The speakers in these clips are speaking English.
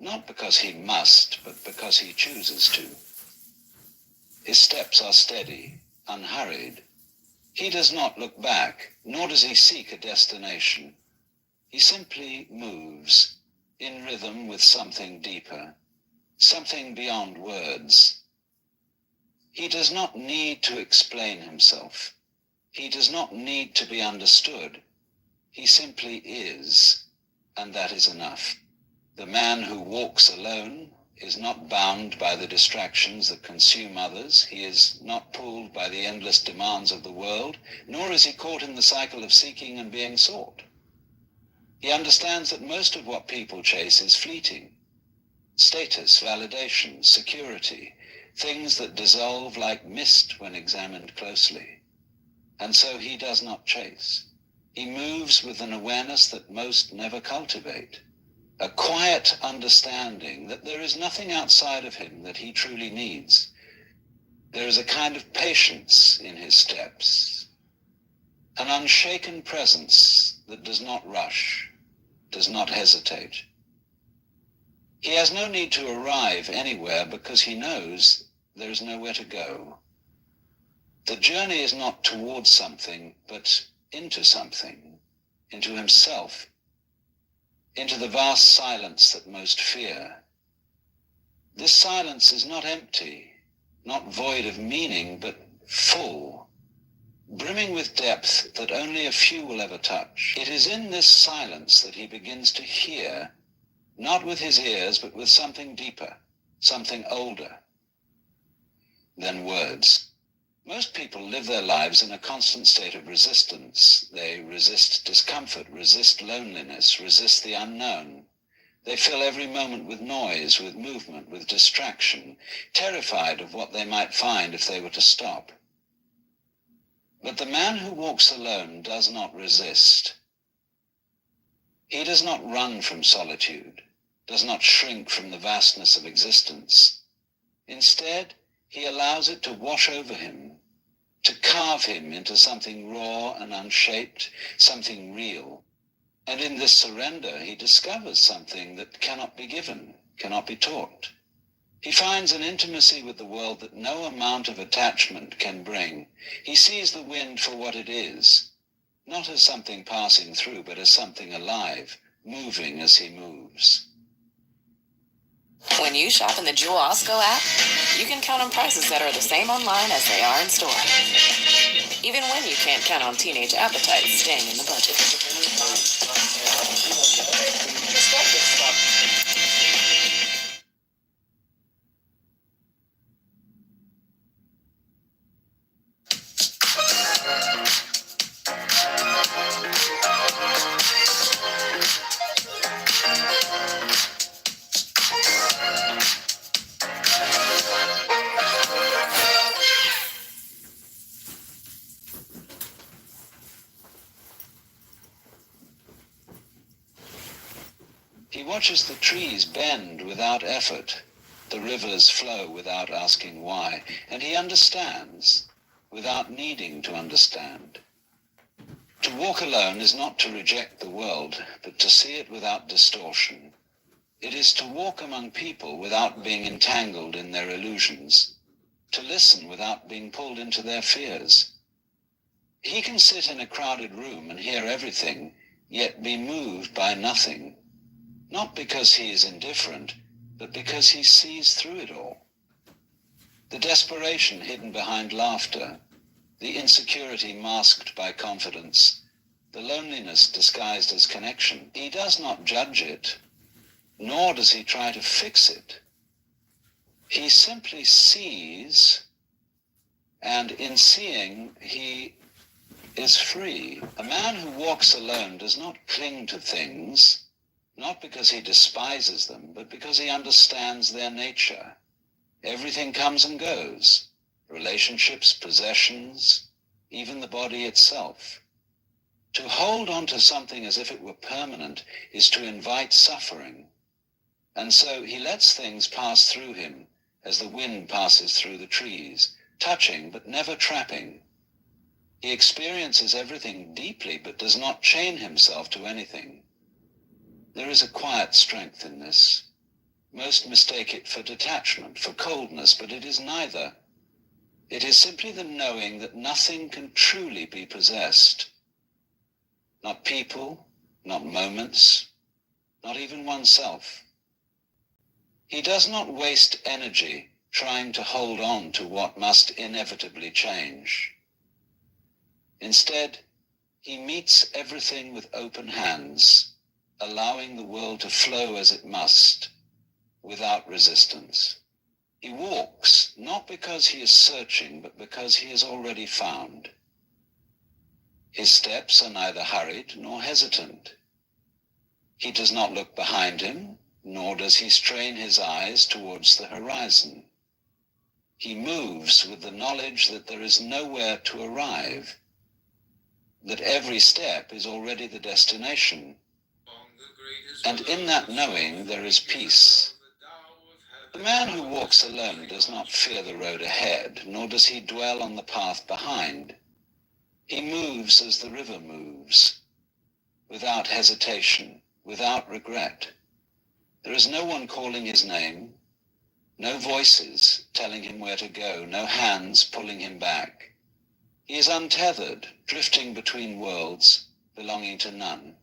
not because he must, but because he chooses to. His steps are steady, unhurried. He does not look back, nor does he seek a destination. He simply moves, in rhythm with something deeper, something beyond words. He does not need to explain himself. He does not need to be understood. He simply is, and that is enough. The man who walks alone is not bound by the distractions that consume others. He is not pulled by the endless demands of the world, nor is he caught in the cycle of seeking and being sought. He understands that most of what people chase is fleeting. Status, validation, security, things that dissolve like mist when examined closely. And so he does not chase. He moves with an awareness that most never cultivate. A quiet understanding that there is nothing outside of him that he truly needs. There is a kind of patience in his steps, an unshaken presence that does not rush, does not hesitate. He has no need to arrive anywhere because he knows there is nowhere to go. The journey is not towards something, but into something, into himself, into the vast silence that most fear. This silence is not empty, not void of meaning, but full, brimming with depth that only a few will ever touch. It is in this silence that he begins to hear, not with his ears, but with something deeper, something older than words. Most people live their lives in a constant state of resistance. They resist discomfort, resist loneliness, resist the unknown. They fill every moment with noise, with movement, with distraction, terrified of what they might find if they were to stop. But the man who walks alone does not resist. He does not run from solitude, does not shrink from the vastness of existence. Instead, he allows it to wash over him, to carve him into something raw and unshaped, something real. And in this surrender, he discovers something that cannot be given, cannot be taught. He finds an intimacy with the world that no amount of attachment can bring. He sees the wind for what it is, not as something passing through, but as something alive, moving as he moves. When you shop in the Jewel Osco app, you can count on prices that are the same online as they are in store. Even when you can't count on teenage appetites staying in the budget. He watches the trees bend without effort, the rivers flow without asking why, and he understands without needing to understand. To walk alone is not to reject the world, but to see it without distortion. It is to walk among people without being entangled in their illusions, to listen without being pulled into their fears. He can sit in a crowded room and hear everything, yet be moved by nothing. Not because he is indifferent, but because he sees through it all. The desperation hidden behind laughter, the insecurity masked by confidence, the loneliness disguised as connection. He does not judge it, nor does he try to fix it. He simply sees, and in seeing, he is free. A man who walks alone does not cling to things, not because he despises them, but because he understands their nature. Everything comes and goes, relationships, possessions, even the body itself. To hold on to something as if it were permanent is to invite suffering. And so he lets things pass through him as the wind passes through the trees, touching but never trapping. He experiences everything deeply but does not chain himself to anything. There is a quiet strength in this. Most mistake it for detachment, for coldness, but it is neither. It is simply the knowing that nothing can truly be possessed. Not people, not moments, not even oneself. He does not waste energy trying to hold on to what must inevitably change. Instead, he meets everything with open hands, allowing the world to flow as it must, without resistance. He walks, not because he is searching, but because he is already found. His steps are neither hurried nor hesitant. He does not look behind him, nor does he strain his eyes towards the horizon. He moves with the knowledge that there is nowhere to arrive, that every step is already the destination. And in that knowing there is peace. The man who walks alone does not fear the road ahead, nor does he dwell on the path behind. He moves as the river moves, without hesitation, without regret. There is no one calling his name, no voices telling him where to go, no hands pulling him back. He is untethered, drifting between worlds, belonging to none.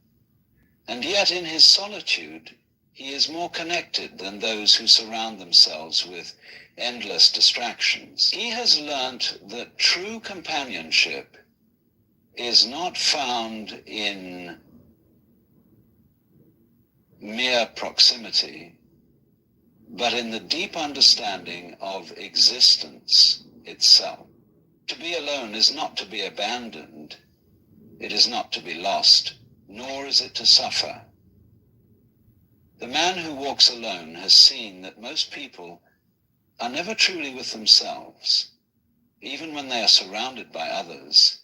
And yet in his solitude, he is more connected than those who surround themselves with endless distractions. He has learnt that true companionship is not found in mere proximity, but in the deep understanding of existence itself. To be alone is not to be abandoned, it is not to be lost, nor is it to suffer. The man who walks alone has seen that most people are never truly with themselves, even when they are surrounded by others.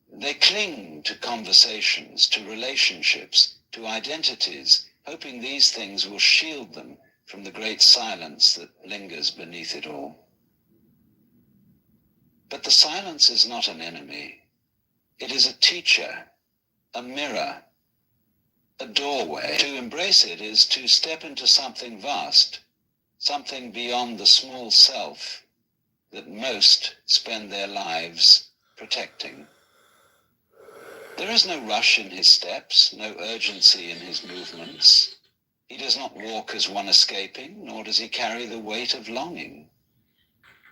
They cling to conversations, to relationships, to identities, hoping these things will shield them from the great silence that lingers beneath it all. But the silence is not an enemy. It is a teacher, a mirror, a doorway. To embrace it is to step into something vast, something beyond the small self that most spend their lives protecting. There is no rush in his steps, no urgency in his movements. He does not walk as one escaping, nor does he carry the weight of longing.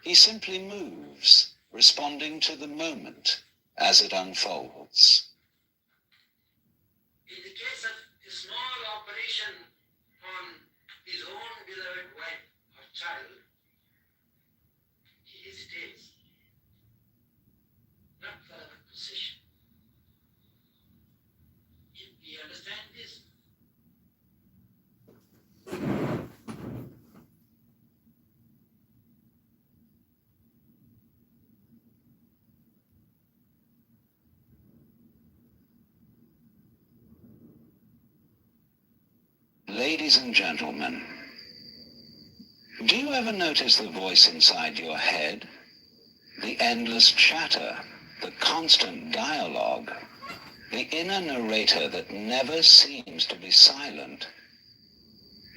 He simply moves, responding to the moment as it unfolds. In the case of a small operation on his own beloved wife or child, he hesitates, not for a possession. Do you understand this? Ladies and gentlemen, do you ever notice the voice inside your head? The endless chatter, the constant dialogue, the inner narrator that never seems to be silent.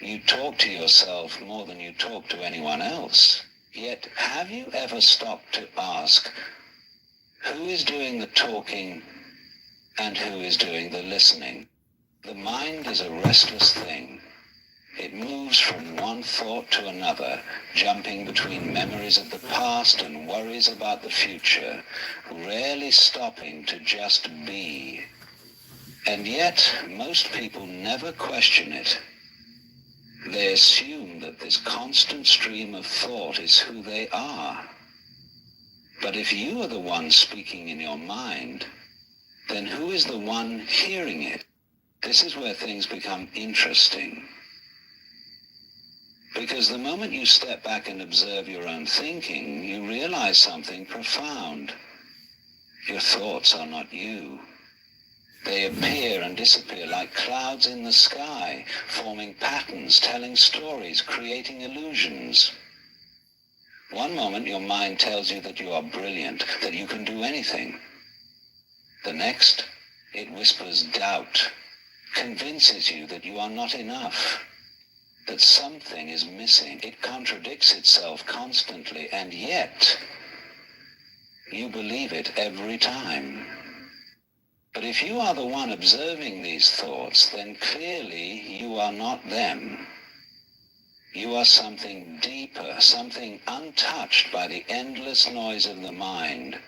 You talk to yourself more than you talk to anyone else. Yet, have you ever stopped to ask, who is doing the talking and who is doing the listening? The mind is a restless thing. It moves from one thought to another, jumping between memories of the past and worries about the future, rarely stopping to just be. And yet, most people never question it. They assume that this constant stream of thought is who they are. But if you are the one speaking in your mind, then who is the one hearing it? This is where things become interesting. Because the moment you step back and observe your own thinking, you realize something profound. Your thoughts are not you. They appear and disappear like clouds in the sky, forming patterns, telling stories, creating illusions. One moment your mind tells you that you are brilliant, that you can do anything. The next, it whispers doubt, convinces you that you are not enough. that something is missing. It contradicts itself constantly, and yet you believe it every time. But if you are the one observing these thoughts, then clearly you are not them. You are something deeper, something untouched by the endless noise of the mind.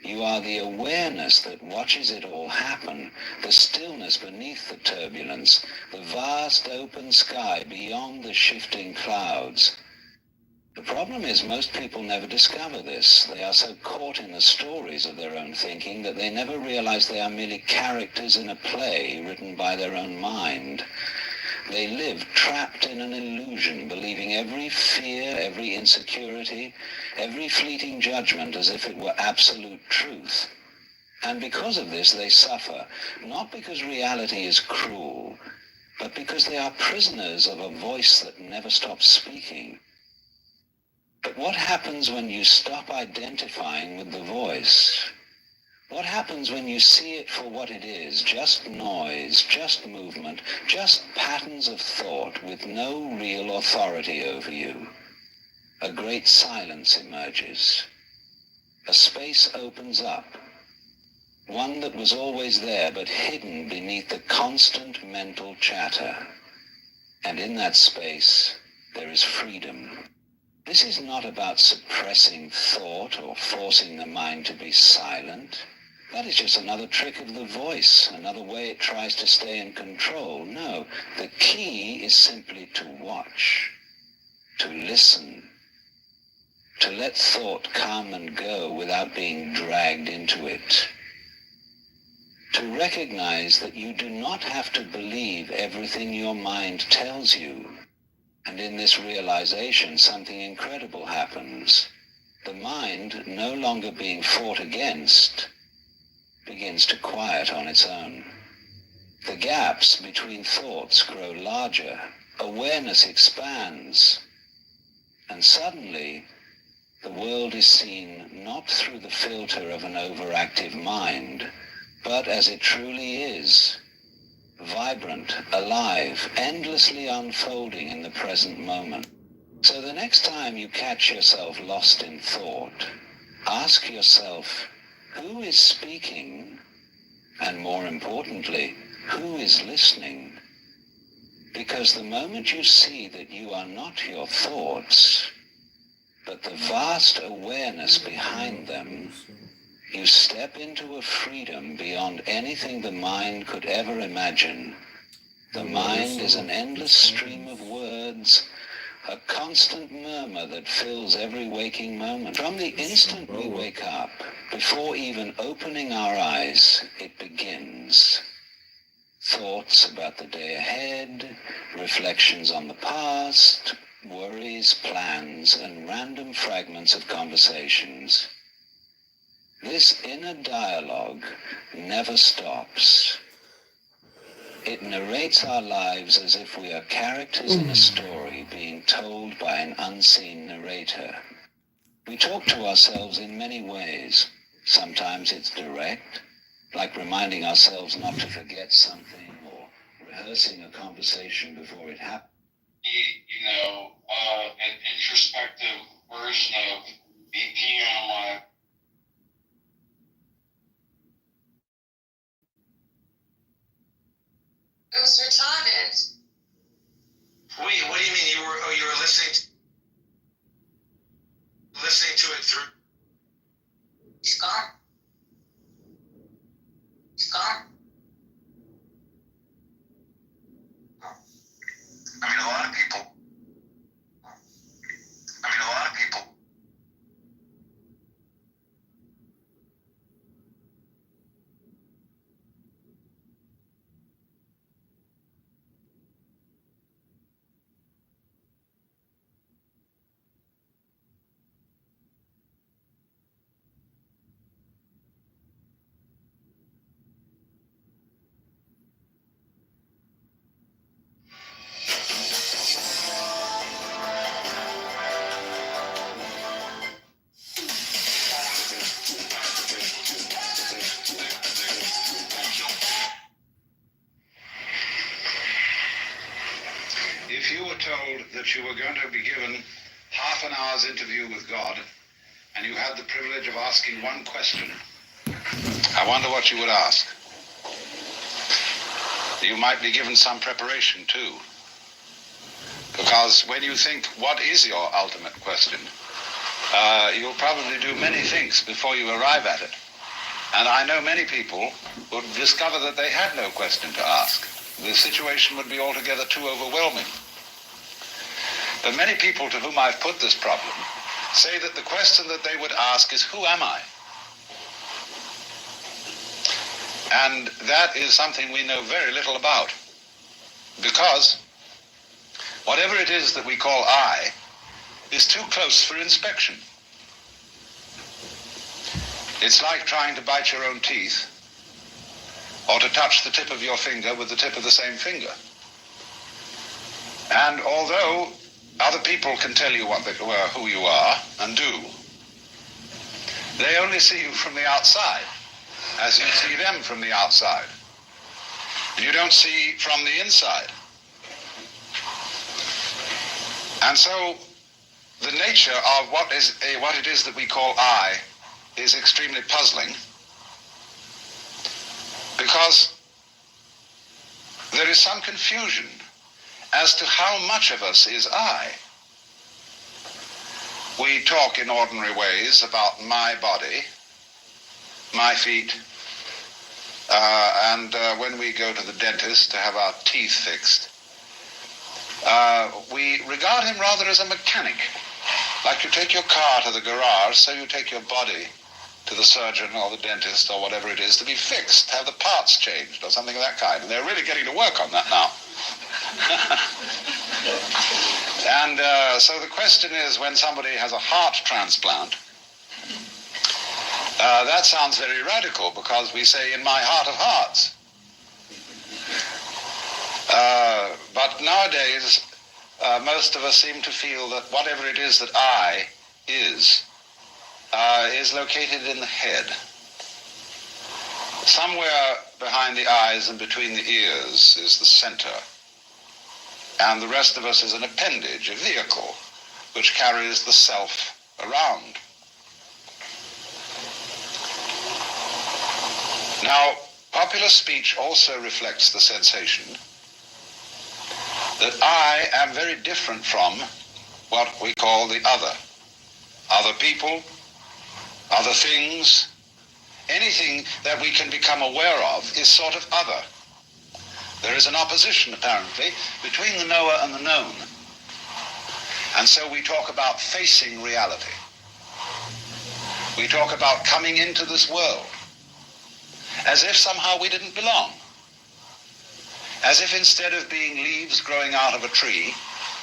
You are the awareness that watches it all happen, the stillness beneath the turbulence, the vast open sky beyond the shifting clouds. The problem is most people never discover this. They are so caught in the stories of their own thinking that they never realize they are merely characters in a play written by their own mind. They live trapped in an illusion, believing every fear, every insecurity, every fleeting judgment as if it were absolute truth. And because of this, they suffer, not because reality is cruel, but because they are prisoners of a voice that never stops speaking. But what happens when you stop identifying with the voice? What happens when you see it for what it is, just noise, just movement, just patterns of thought with no real authority over you? A great silence emerges. A space opens up, one that was always there but hidden beneath the constant mental chatter. And in that space, there is freedom. This is not about suppressing thought or forcing the mind to be silent. That is just another trick of the voice, another way it tries to stay in control. No, the key is simply to watch, to listen, to let thought come and go without being dragged into it. To recognize that you do not have to believe everything your mind tells you. And in this realization, something incredible happens. The mind, no longer being fought against, begins to quiet on its own. The gaps between thoughts grow larger. Awareness expands. And suddenly, the world is seen not through the filter of an overactive mind, but as it truly is. Vibrant, alive, endlessly unfolding in the present moment. So the next time you catch yourself lost in thought, ask yourself, who is speaking? And more importantly, who is listening? Because the moment you see that you are not your thoughts, but the vast awareness behind them, you step into a freedom beyond anything the mind could ever imagine. The mind is an endless stream of words, a constant murmur that fills every waking moment. From the instant we wake up, before even opening our eyes, it begins. Thoughts about the day ahead, reflections on the past, worries, plans, and random fragments of conversations. This inner dialogue never stops. It narrates our lives as if we are characters in a story being told by an unseen narrator. We talk to ourselves in many ways. Sometimes it's direct, like reminding ourselves not to forget something or rehearsing a conversation before it happens. An introspective version of me peeing on my It was retarded. Wait, what do you mean? You were listening to it through? He's gone. He's gone. I mean, a lot of people. that you were going to be given half an hour's interview with God, and you had the privilege of asking one question, I wonder what you would ask. You might be given some preparation too, because when you think, what is your ultimate question, you'll probably do many things before you arrive at it. And I know many people would discover that they had no question to ask. The situation would be altogether too overwhelming. But many people to whom I've put this problem say that the question that they would ask is, who am I? And that is something we know very little about, because whatever it is that we call I is too close for inspection. It's like trying to bite your own teeth or to touch the tip of your finger with the tip of the same finger. And although other people can tell you who you are and do, they only see you from the outside, as you see them from the outside. You don't see from the inside. And so the nature of what it is that we call I is extremely puzzling, because there is some confusion as to how much of us is I. We talk in ordinary ways about my body, my feet, and when we go to the dentist to have our teeth fixed, we regard him rather as a mechanic. Like you take your car to the garage, so you take your body to the surgeon or the dentist or whatever it is to be fixed, have the parts changed or something of that kind. And they're really getting to work on that now. And so the question is, when somebody has a heart transplant, that sounds very radical, because we say, in my heart of hearts. But nowadays, most of us seem to feel that whatever it is that I is located in the head. Somewhere behind the eyes and between the ears is the center. And the rest of us is an appendage, a vehicle, which carries the self around. Now, popular speech also reflects the sensation that I am very different from what we call the other. Other people, other things, anything that we can become aware of is sort of other. There is an opposition, apparently, between the knower and the known. And so we talk about facing reality. We talk about coming into this world as if somehow we didn't belong. As if instead of being leaves growing out of a tree,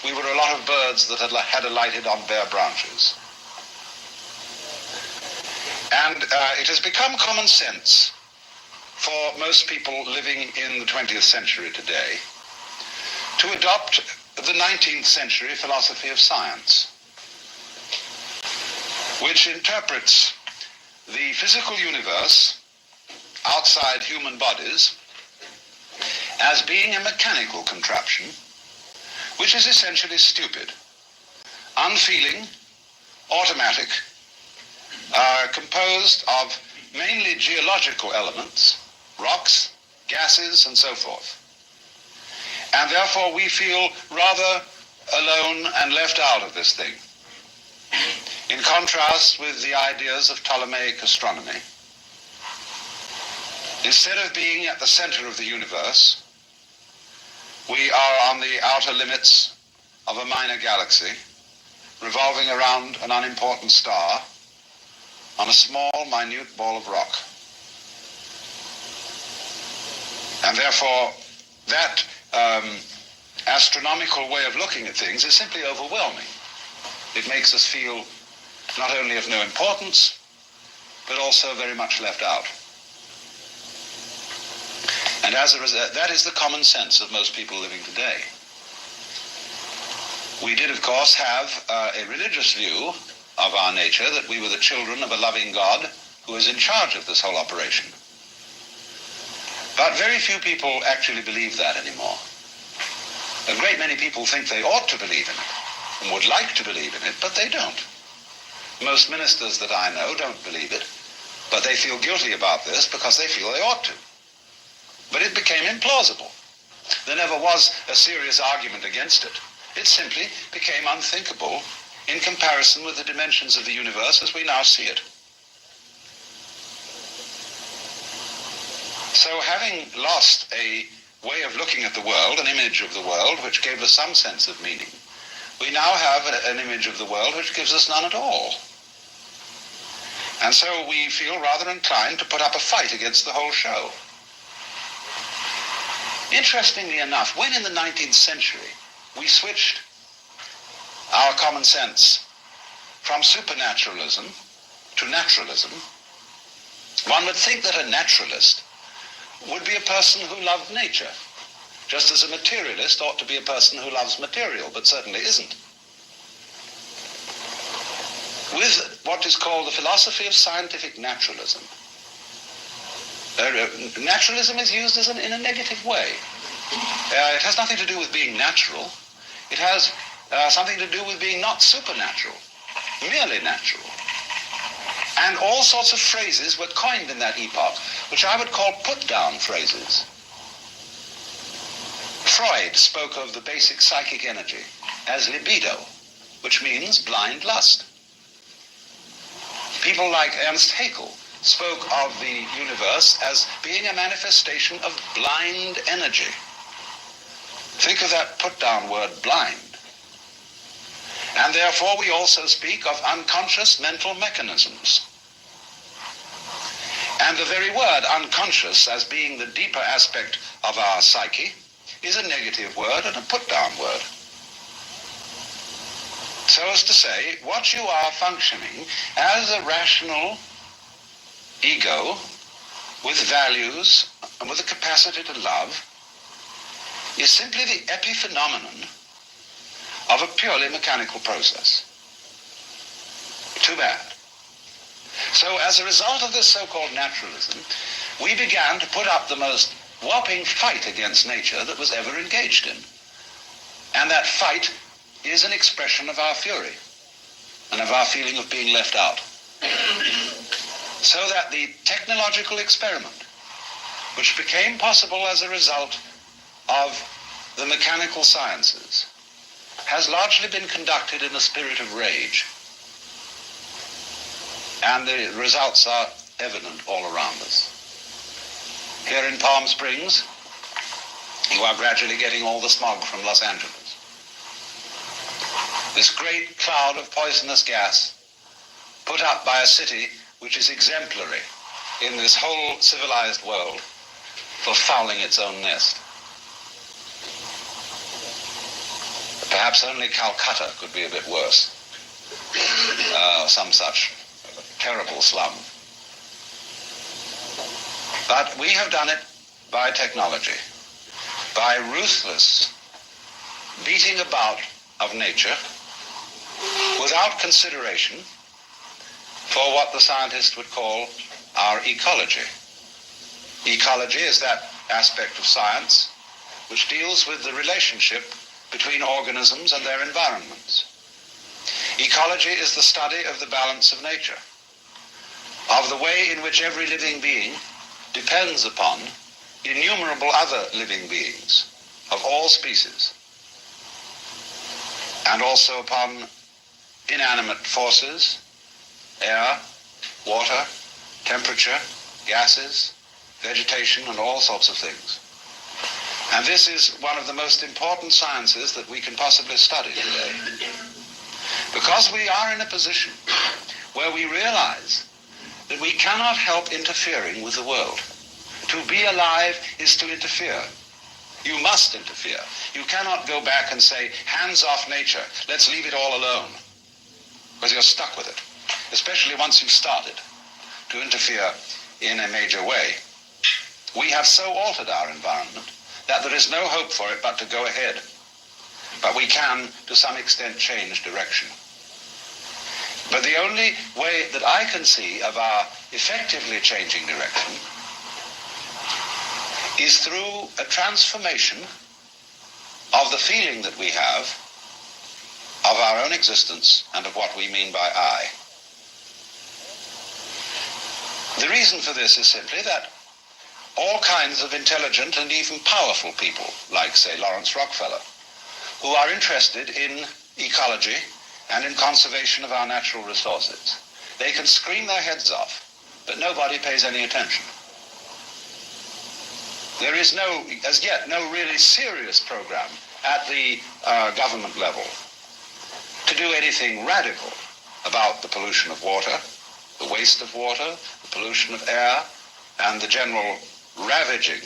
we were a lot of birds that had alighted on bare branches. And it has become common sense for most people living in the 20th century today to adopt the 19th century philosophy of science, which interprets the physical universe outside human bodies as being a mechanical contraption, which is essentially stupid, unfeeling, automatic, composed of mainly geological elements, rocks, gases, and so forth. And therefore we feel rather alone and left out of this thing. In contrast with the ideas of Ptolemaic astronomy, instead of being at the center of the universe, we are on the outer limits of a minor galaxy, revolving around an unimportant star on a small, minute ball of rock. And therefore, that astronomical way of looking at things is simply overwhelming. It makes us feel not only of no importance, but also very much left out. And as a result, that is the common sense of most people living today. We did, of course, have a religious view of our nature, that we were the children of a loving God who is in charge of this whole operation. But very few people actually believe that anymore. A great many people think they ought to believe in it and would like to believe in it, but they don't. Most ministers that I know don't believe it, but they feel guilty about this because they feel they ought to. But it became implausible. There never was a serious argument against it. It simply became unthinkable in comparison with the dimensions of the universe as we now see it. So having lost a way of looking at the world, an image of the world which gave us some sense of meaning, we now have an image of the world which gives us none at all. And so we feel rather inclined to put up a fight against the whole show. Interestingly enough, when in the 19th century we switched our common sense from supernaturalism to naturalism, one would think that a naturalist would be a person who loved nature, just as a materialist ought to be a person who loves material, but certainly isn't. With what is called the philosophy of scientific naturalism, naturalism is used in a negative way. It has nothing to do with being natural. It has something to do with being not supernatural, merely natural. And all sorts of phrases were coined in that epoch, which I would call put-down phrases. Freud spoke of the basic psychic energy as libido, which means blind lust. People like Ernst Haeckel spoke of the universe as being a manifestation of blind energy. Think of that put-down word, blind. And therefore we also speak of unconscious mental mechanisms. And the very word unconscious, as being the deeper aspect of our psyche, is a negative word and a put-down word. So as to say, what you are functioning as a rational ego with values and with a capacity to love is simply the epiphenomenon of a purely mechanical process. Too bad. So as a result of this so-called naturalism, we began to put up the most whopping fight against nature that was ever engaged in. And that fight is an expression of our fury and of our feeling of being left out. So that the technological experiment, which became possible as a result of the mechanical sciences, has largely been conducted in a spirit of rage. And the results are evident all around us. Here in Palm Springs, you are gradually getting all the smog from Los Angeles. This great cloud of poisonous gas put up by a city which is exemplary in this whole civilized world for fouling its own nest. Perhaps only Calcutta could be a bit worse. Some such terrible slum. But we have done it by technology, by ruthless beating about of nature without consideration for what the scientist would call our ecology. Ecology is that aspect of science which deals with the relationship between organisms and their environments. Ecology is the study of the balance of nature, of the way in which every living being depends upon innumerable other living beings of all species, and also upon inanimate forces, air, water, temperature, gases, vegetation, and all sorts of things. And this is one of the most important sciences that we can possibly study today. Because we are in a position where we realize that we cannot help interfering with the world. To be alive is to interfere. You must interfere. You cannot go back and say, hands off nature, let's leave it all alone. Because you're stuck with it, especially once you've started to interfere in a major way. We have so altered our environment that there is no hope for it but to go ahead. But we can, to some extent, change direction. But the only way that I can see of our effectively changing direction is through a transformation of the feeling that we have of our own existence and of what we mean by I. The reason for this is simply that all kinds of intelligent and even powerful people, like, say, Lawrence Rockefeller, who are interested in ecology and in conservation of our natural resources, they can scream their heads off, but nobody pays any attention. There is as yet, no really serious program at the government level to do anything radical about the pollution of water, the waste of water, the pollution of air, and the general ravaging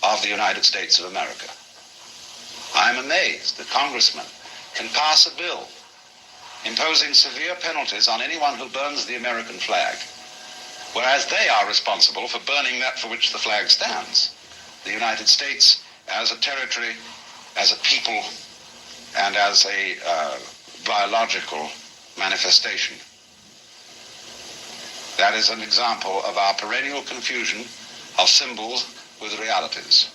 of the United States of America. I'm amazed that congressmen can pass a bill imposing severe penalties on anyone who burns the American flag, whereas they are responsible for burning that for which the flag stands, the United States as a territory, as a people, and as a biological manifestation. That is an example of our perennial confusion of symbols with realities,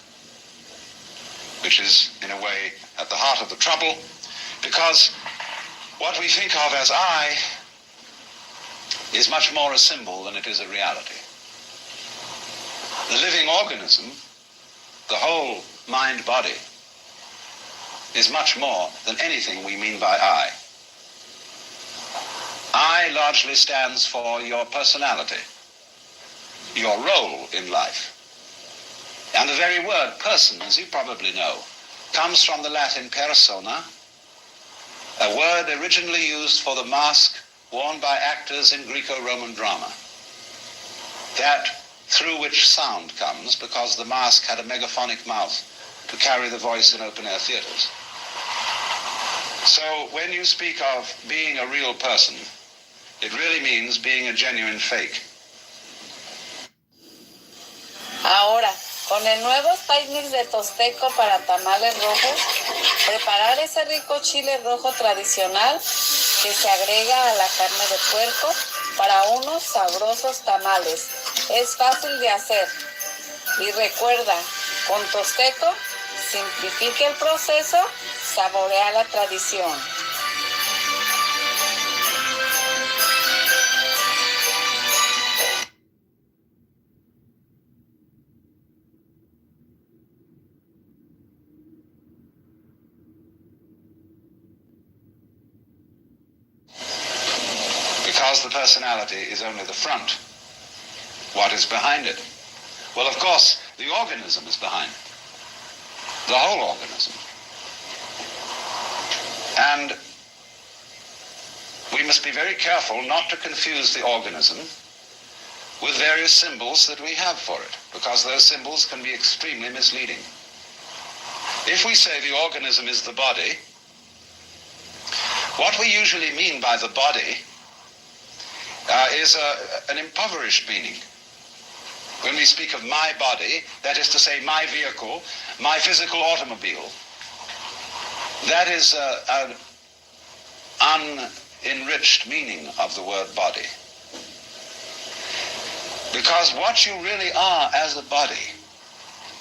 which is, in a way, at the heart of the trouble, because what we think of as I is much more a symbol than it is a reality. The living organism, the whole mind-body, is much more than anything we mean by I. I largely stands for your personality, your role in life. And the very word person, as you probably know, comes from the Latin persona, a word originally used for the mask worn by actors in Greco-Roman drama, that through which sound comes because the mask had a megaphonic mouth to carry the voice in open-air theaters. So when you speak of being a real person, it really means being a genuine fake. Ahora, con el nuevo spice mix de Tosteco para tamales rojos, preparar ese rico chile rojo tradicional que se agrega a la carne de puerco para unos sabrosos tamales. Es fácil de hacer. Y recuerda, con Tosteco, simplifique el proceso, saborea la tradición. Because the personality is only the front. What is behind it? Well, of course, the organism is behind it. The whole organism. And we must be very careful not to confuse the organism with various symbols that we have for it, because those symbols can be extremely misleading. If we say the organism is the body, what we usually mean by the body is an impoverished meaning. When we speak of my body, that is to say my vehicle, my physical automobile, that is an unenriched meaning of the word body. Because what you really are as a body,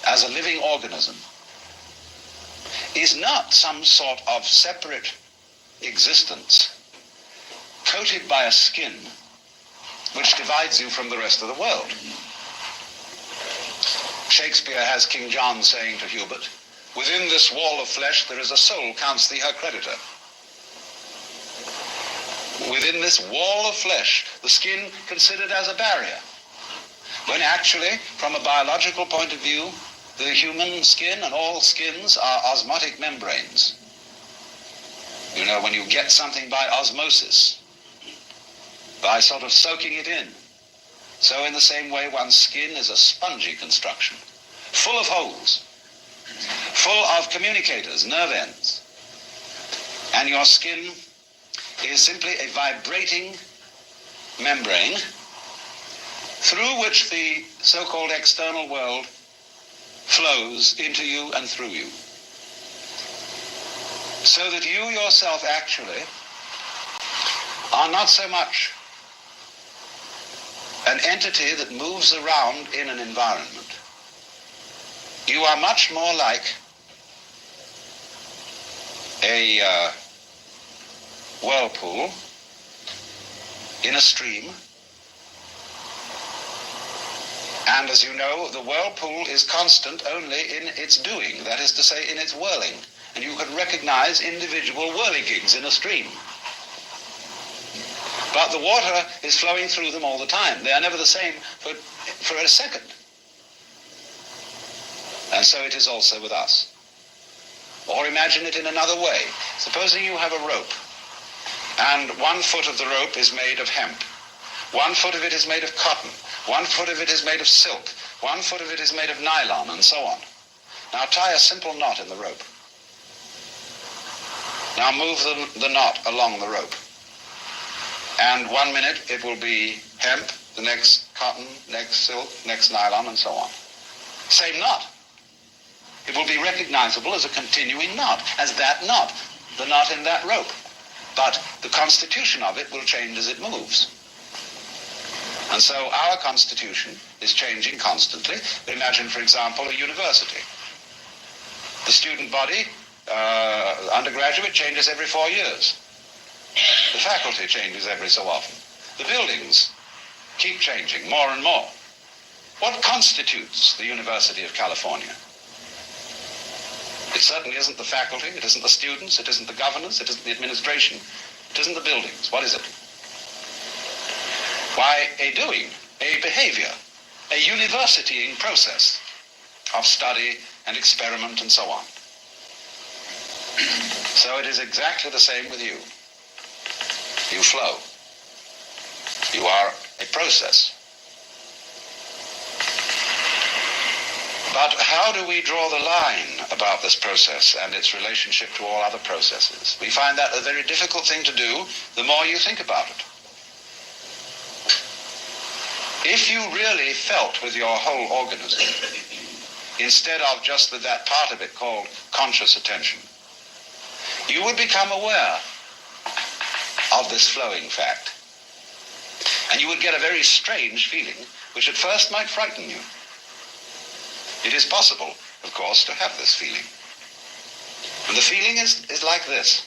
as a living organism, is not some sort of separate existence coated by a skin which divides you from the rest of the world. Shakespeare has King John saying to Hubert, "Within this wall of flesh there is a soul, counts thee her creditor." Within this wall of flesh, the skin considered as a barrier, when actually, from a biological point of view, the human skin and all skins are osmotic membranes. You know, when you get something by osmosis, by sort of soaking it in. So in the same way, one's skin is a spongy construction, full of holes, full of communicators, nerve ends. And your skin is simply a vibrating membrane through which the so-called external world flows into you and through you. So that you yourself actually are not so much an entity that moves around in an environment. You are much more like a whirlpool in a stream, and as you know, the whirlpool is constant only in its doing, that is to say, in its whirling, and you can recognize individual whirligigs in a stream. But the water is flowing through them all the time. They are never the same for a second. And so it is also with us. Or imagine it in another way. Supposing you have a rope, and 1 foot of the rope is made of hemp. 1 foot of it is made of cotton. 1 foot of it is made of silk. 1 foot of it is made of nylon, and so on. Now tie a simple knot in the rope. Now move the knot along the rope. And 1 minute it will be hemp, the next cotton, next silk, next nylon, and so on. Same knot. It will be recognizable as a continuing knot, as that knot, the knot in that rope. But the constitution of it will change as it moves. And so our constitution is changing constantly. Imagine, for example, a university. The student body, undergraduate, changes every 4 years. The faculty changes every so often. The buildings keep changing more and more. What constitutes the University of California? It certainly isn't the faculty, it isn't the students, it isn't the governors, it isn't the administration, it isn't the buildings. What is it? Why, a doing, a behavior, a universitying process of study and experiment and so on. So it is exactly the same with you. You flow. You are a process. But how do we draw the line about this process and its relationship to all other processes? We find that a very difficult thing to do the more you think about it. If you really felt with your whole organism, instead of just with that part of it called conscious attention, you would become aware of this flowing fact. And you would get a very strange feeling, which at first might frighten you. It is possible, of course, to have this feeling. And the feeling is like this.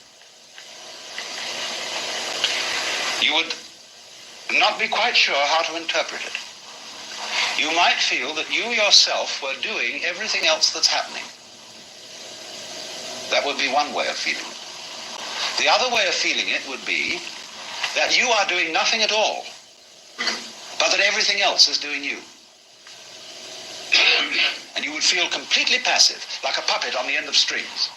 You would not be quite sure how to interpret it. You might feel that you yourself were doing everything else that's happening. That would be one way of feeling it. The other way of feeling it would be that you are doing nothing at all, but that everything else is doing you. And you would feel completely passive, like a puppet on the end of strings.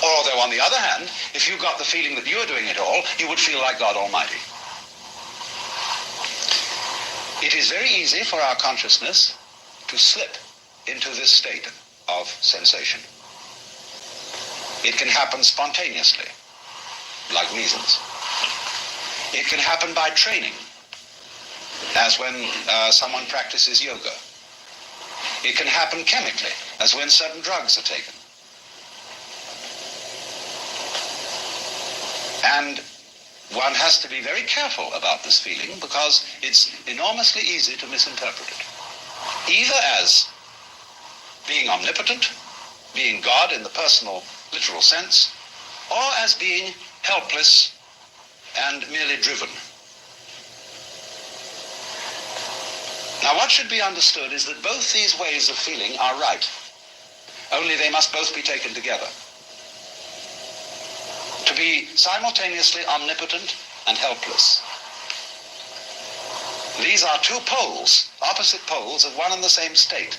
Although, on the other hand, if you got the feeling that you were doing it all, you would feel like God Almighty. It is very easy for our consciousness to slip into this state of sensation. It can happen spontaneously, like measles. It can happen by training, as when someone practices yoga. It can happen chemically, as when certain drugs are taken. And one has to be very careful about this feeling because it's enormously easy to misinterpret it. Either as being omnipotent, being God in the personal, literal sense, or as being helpless and merely driven. Now, what should be understood is that both these ways of feeling are right, only they must both be taken together. To be simultaneously omnipotent and helpless. These are two poles, opposite poles of one and the same state.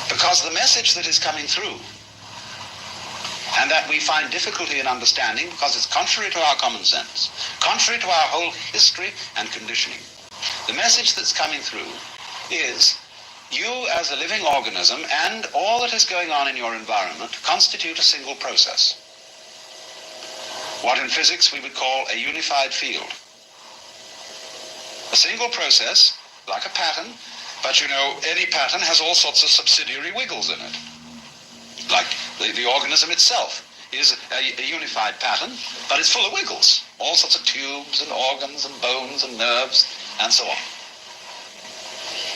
Because the message that is coming through, and that we find difficulty in understanding because it's contrary to our common sense, contrary to our whole history and conditioning, the message that's coming through is you as a living organism and all that is going on in your environment constitute a single process. What in physics we would call a unified field. A single process, like a pattern, but you know, any pattern has all sorts of subsidiary wiggles in it. Like the organism itself is a unified pattern, but it's full of wiggles. All sorts of tubes and organs and bones and nerves and so on.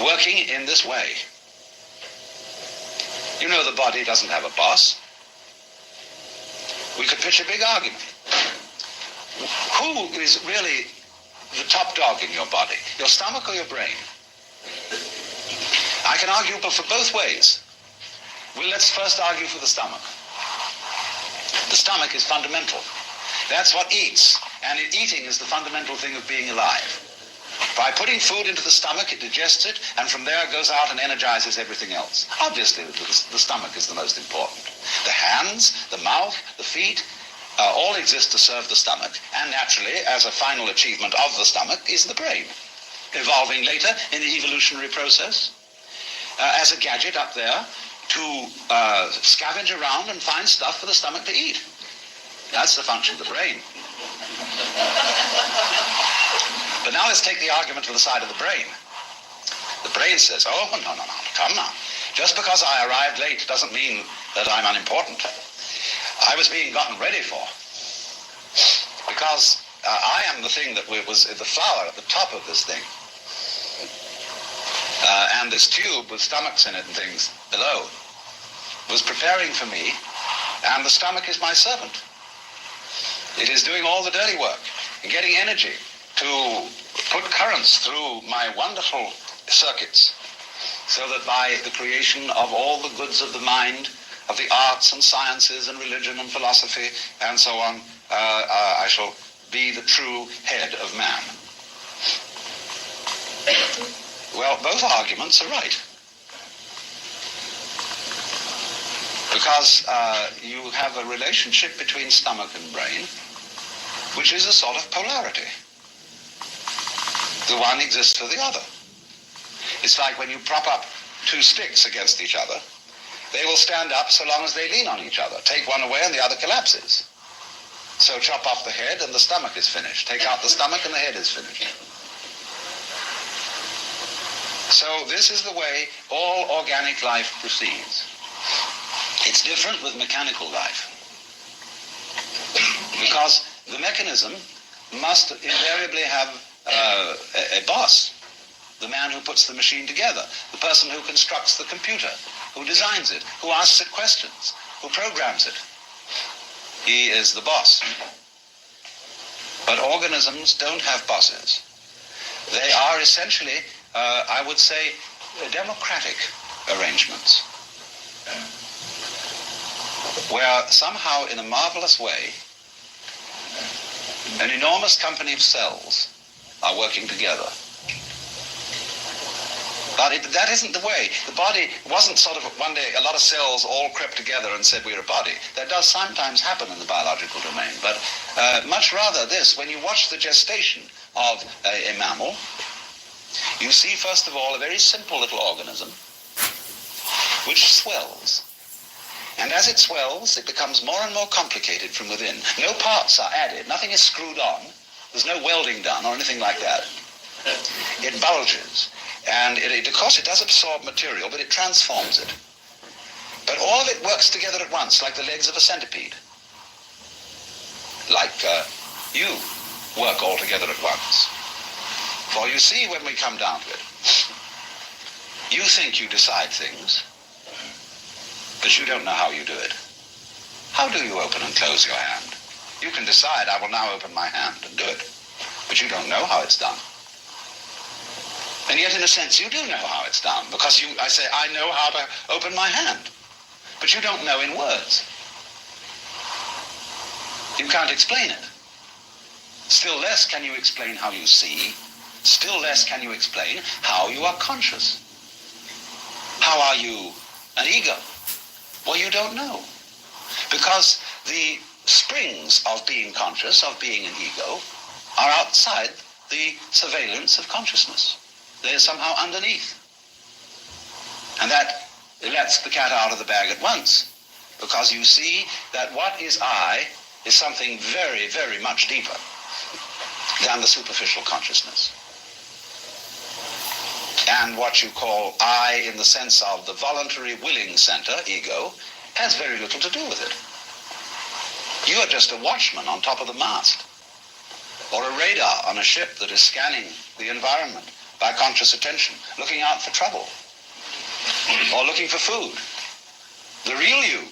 Working in this way. You know, the body doesn't have a boss. We could pitch a big argument. Who is really the top dog in your body, your stomach or your brain? I can argue for both ways. Well, let's first argue for the stomach. The stomach is fundamental. That's what eats, and eating is the fundamental thing of being alive. By putting food into the stomach, it digests it, and from there it goes out and energizes everything else. Obviously, the stomach is the most important. The hands, the mouth, the feet, all exist to serve the stomach, and naturally, as a final achievement of the stomach, is the brain, evolving later in the evolutionary process as a gadget up there to scavenge around and find stuff for the stomach to eat. That's the function of the brain. But now let's take the argument to the side of the brain. The brain says, oh, no, come now. Just because I arrived late doesn't mean that I'm unimportant. I was being gotten ready for. Because I am the thing that was the flower at the top of this thing. And this tube with stomachs in it and things below was preparing for me, and the stomach is my servant. It is doing all the dirty work and getting energy to put currents through my wonderful circuits, so that by the creation of all the goods of the mind, of the arts and sciences and religion and philosophy and so on, I shall be the true head of man. Well, both arguments are right. Because you have a relationship between stomach and brain, which is a sort of polarity. The one exists for the other. It's like when you prop up two sticks against each other, they will stand up so long as they lean on each other. Take one away and the other collapses. So chop off the head and the stomach is finished. Take out the stomach and the head is finished. So this is the way all organic life proceeds. It's different with mechanical life, because the mechanism must invariably have a boss, the man who puts the machine together, the person who constructs the computer, who designs it, who asks it questions, who programs it. He is the boss. But organisms don't have bosses. They are essentially, I would say, democratic arrangements, where somehow, in a marvelous way, an enormous company of cells are working together. But that isn't the way. The body wasn't sort of one day a lot of cells all crept together and said we're a body. That does sometimes happen in the biological domain, but much rather this, when you watch the gestation of a mammal, you see first of all a very simple little organism which swells. And as it swells, it becomes more and more complicated from within. No parts are added, nothing is screwed on, there's no welding done or anything like that. It bulges, and of course it does absorb material, but it transforms it. But all of it works together at once, like the legs of a centipede. Like you work all together at once. For you see, when we come down to it, you think you decide things, but you don't know how you do it. How do you open and close your hand? You can decide, I will now open my hand and do it, but you don't know how it's done. And yet, in a sense, you do know how it's done, because I say, I know how to open my hand, but you don't know in words. You can't explain it. Still less can you explain how you see. Still less can you explain how you are conscious. How are you an ego? Well, you don't know. Because the springs of being conscious, of being an ego, are outside the surveillance of consciousness. They're somehow underneath. And that lets the cat out of the bag at once, because you see that what is I is something very, very much deeper than the superficial consciousness. And what you call I, in the sense of the voluntary willing center, ego, has very little to do with it. You are just a watchman on top of the mast, or a radar on a ship that is scanning the environment by conscious attention, looking out for trouble, or looking for food. The real you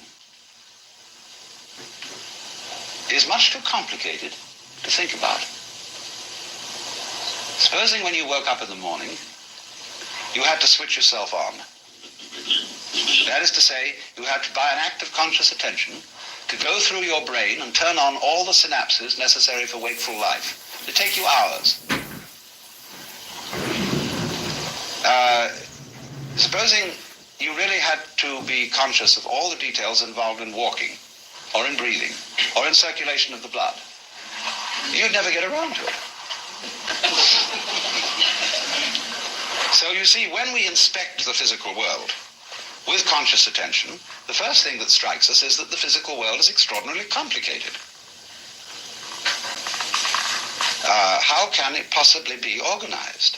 is much too complicated to think about. Supposing when you woke up in the morning, you had to switch yourself on. That is to say, you had to, by an act of conscious attention, to go through your brain and turn on all the synapses necessary for wakeful life. It'd take you hours. Supposing you really had to be conscious of all the details involved in walking, or in breathing, or in circulation of the blood, you'd never get around to it. So you see, when we inspect the physical world with conscious attention, the first thing that strikes us is that the physical world is extraordinarily complicated. How can it possibly be organized?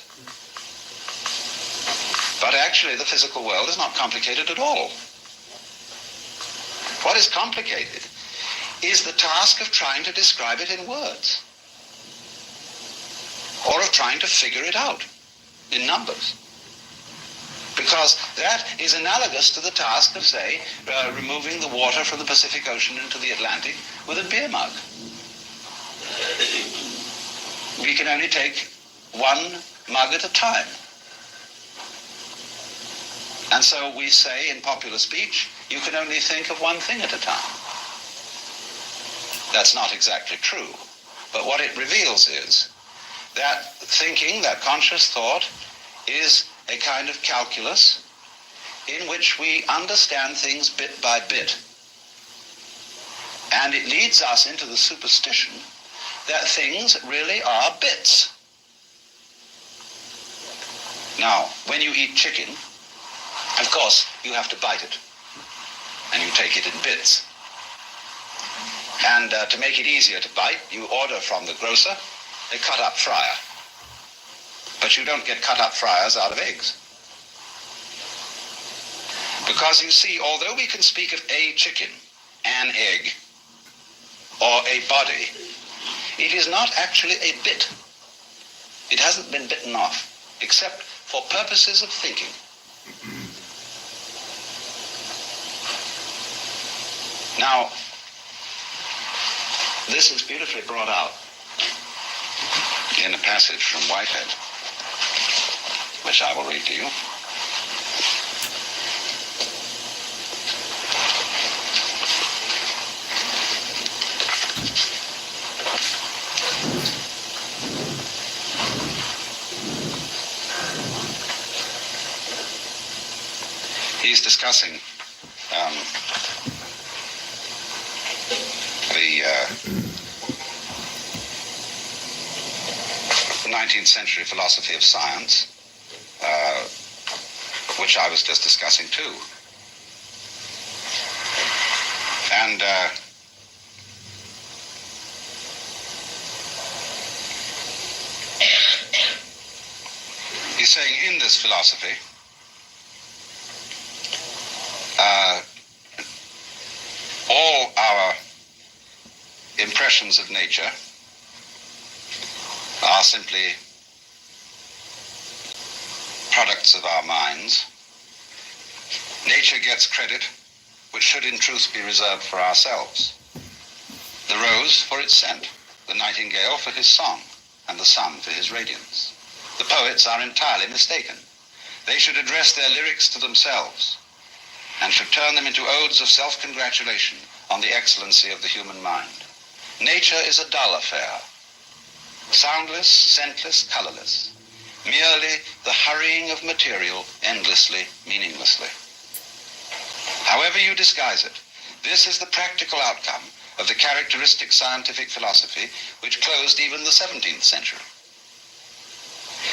But actually, the physical world is not complicated at all. What is complicated is the task of trying to describe it in words, or of trying to figure it out in numbers. Because that is analogous to the task of, say, removing the water from the Pacific Ocean into the Atlantic with a beer mug. We can only take one mug at a time. And so we say in popular speech, you can only think of one thing at a time. That's not exactly true. But what it reveals is that thinking, that conscious thought, is a kind of calculus in which we understand things bit by bit. And it leads us into the superstition that things really are bits. Now, when you eat chicken, of course, you have to bite it, and you take it in bits. And to make it easier to bite, you order from the grocer a cut-up fryer. But you don't get cut-up fryers out of eggs. Because you see, although we can speak of a chicken, an egg, or a body, it is not actually a bit. It hasn't been bitten off, except for purposes of thinking. Now, this is beautifully brought out in a passage from Whitehead, which I will read to you. He's discussing the 19th century philosophy of science, which I was just discussing too. And he's saying in this philosophy, all our impressions of nature are simply products of our minds. Nature gets credit which should in truth be reserved for ourselves. The rose for its scent, the nightingale for his song, and the sun for his radiance. The poets are entirely mistaken. They should address their lyrics to themselves and should turn them into odes of self-congratulation on the excellency of the human mind. Nature is a dull affair, soundless, scentless, colorless, merely the hurrying of material endlessly, meaninglessly. However you disguise it, this is the practical outcome of the characteristic scientific philosophy which closed even the 17th century.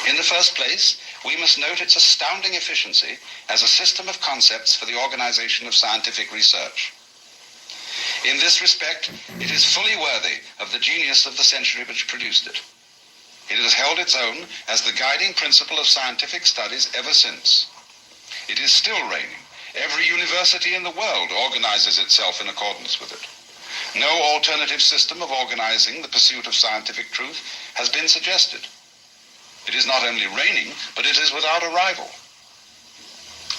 In the first place, we must note its astounding efficiency as a system of concepts for the organization of scientific research. In this respect, it is fully worthy of the genius of the century which produced it. It has held its own as the guiding principle of scientific studies ever since. It is still reigning. Every university in the world organizes itself in accordance with it. No alternative system of organizing the pursuit of scientific truth has been suggested. It is not only reigning, but it is without a rival.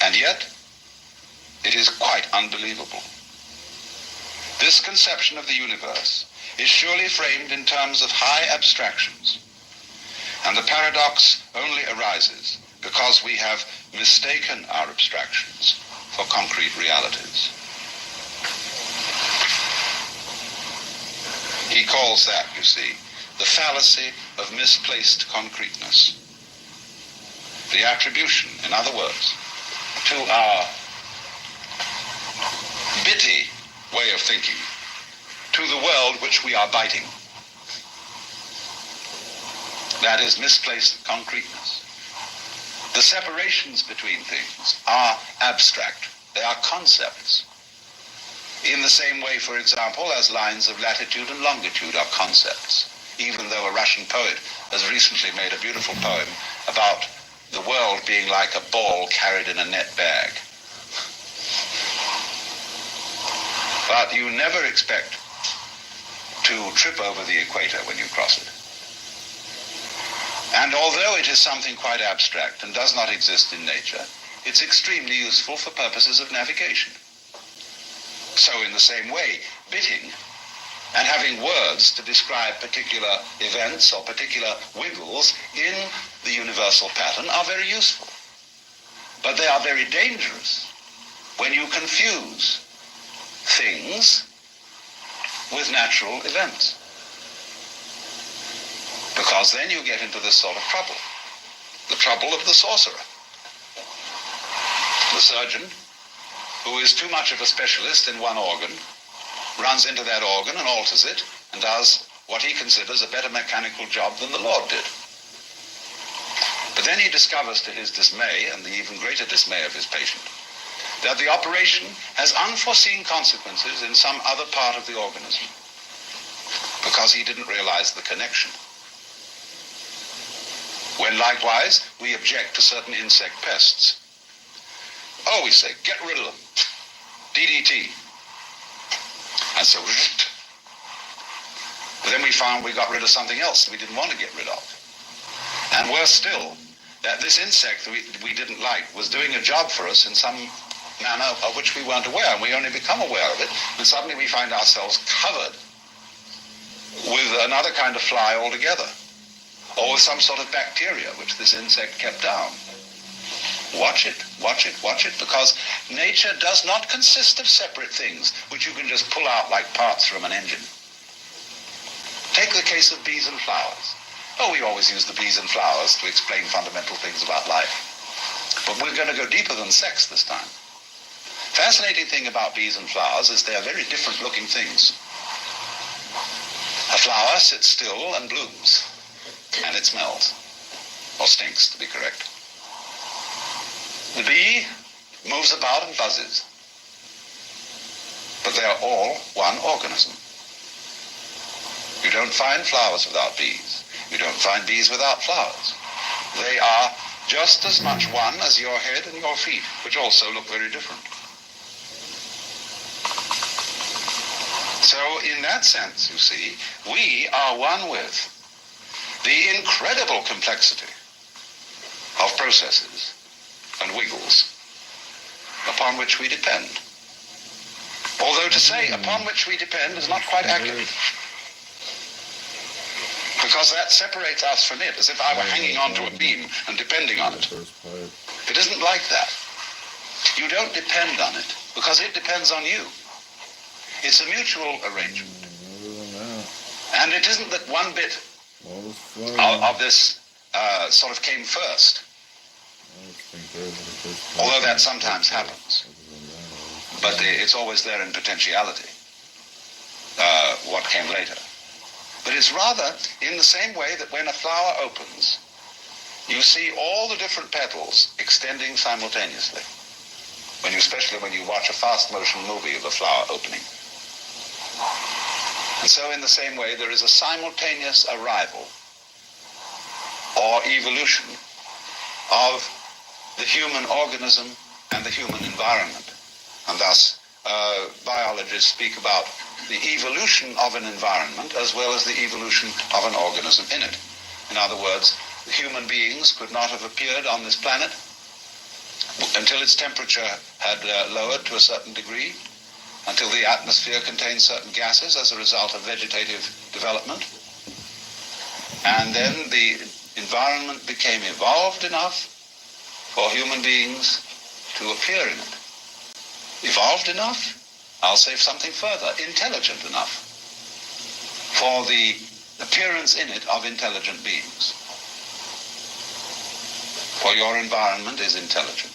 And yet, it is quite unbelievable. This conception of the universe is surely framed in terms of high abstractions, and the paradox only arises because we have mistaken our abstractions for concrete realities. He calls that, you see, the fallacy of misplaced concreteness. The attribution, in other words, to our bitty way of thinking, to the world which we are biting. That is misplaced concreteness. The separations between things are abstract. They are concepts. In the same way, for example, as lines of latitude and longitude are concepts, even though a Russian poet has recently made a beautiful poem about the world being like a ball carried in a net bag. But you never expect to trip over the equator when you cross it. And although it is something quite abstract and does not exist in nature, it's extremely useful for purposes of navigation. So in the same way, bitting and having words to describe particular events or particular wiggles in the universal pattern are very useful. But they are very dangerous when you confuse things with natural events. Because then you get into this sort of trouble. The trouble of the sorcerer. The surgeon, who is too much of a specialist in one organ, runs into that organ and alters it and does what he considers a better mechanical job than the Lord did. But then he discovers, to his dismay and the even greater dismay of his patient, that the operation has unforeseen consequences in some other part of the organism because he didn't realize the connection. When likewise we object to certain insect pests. Oh, we say, get rid of them. DDT. And so, but then we found we got rid of something else we didn't want to get rid of. And worse still, that this insect that we didn't like was doing a job for us in some manner of which we weren't aware, and we only become aware of it, and suddenly we find ourselves covered with another kind of fly altogether, or with some sort of bacteria which this insect kept down. Watch it, watch it, watch it, because nature does not consist of separate things which you can just pull out like parts from an engine. Take the case of bees and flowers. Oh, we always use the bees and flowers to explain fundamental things about life. But we're going to go deeper than sex this time. Fascinating thing about bees and flowers is they are very different looking things. A flower sits still and blooms, and it smells, or stinks to be correct. The bee moves about and buzzes, but they are all one organism. You don't find flowers without bees. You don't find bees without flowers. They are just as much one as your head and your feet, which also look very different. So in that sense, you see, we are one with the incredible complexity of processes and wiggles upon which we depend. Although to say upon which we depend is not quite accurate, because that separates us from it, as if I were hanging onto a beam and depending on it. It isn't like that. You don't depend on it, because it depends on you. It's a mutual arrangement. And it isn't that one bit of this sort of came first, although that sometimes happens. But it's always there in potentiality, what came later. But it's rather in the same way that when a flower opens, you see all the different petals extending simultaneously, especially when you watch a fast motion movie of a flower opening. And so in the same way, there is a simultaneous arrival or evolution of the human organism and the human environment. And thus, biologists speak about the evolution of an environment as well as the evolution of an organism in it. In other words, the human beings could not have appeared on this planet until its temperature had lowered to a certain degree, until the atmosphere contained certain gases as a result of vegetative development. And then the environment became evolved enough for human beings to appear in it. Evolved enough, I'll say something further, intelligent enough for the appearance in it of intelligent beings. For your environment is intelligent.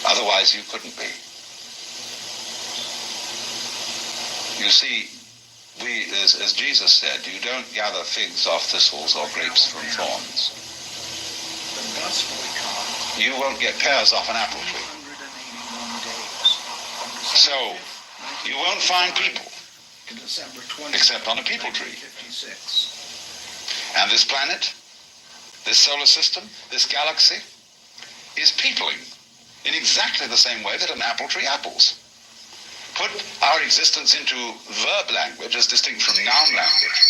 Otherwise you couldn't be. You see, as Jesus said, you don't gather figs off thistles or grapes from thorns. You won't get pears off an apple tree. So, you won't find people except on a people tree. And this planet, this solar system, this galaxy is peopling in exactly the same way that an apple tree apples. Put our existence into verb language as distinct from noun language,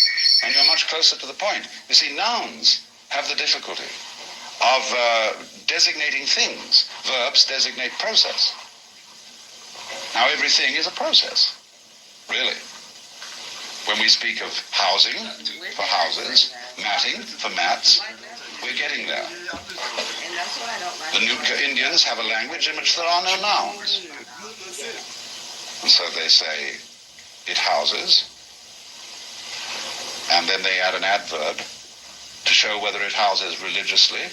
and you're much closer to the point. You see, nouns have the difficulty of designating things. Verbs designate process. Now, everything is a process, really. When we speak of housing for houses, matting for mats, we're getting there. The Nootka Indians have a language in which there are no nouns. And so they say, it houses, and then they add an adverb to show whether it houses religiously,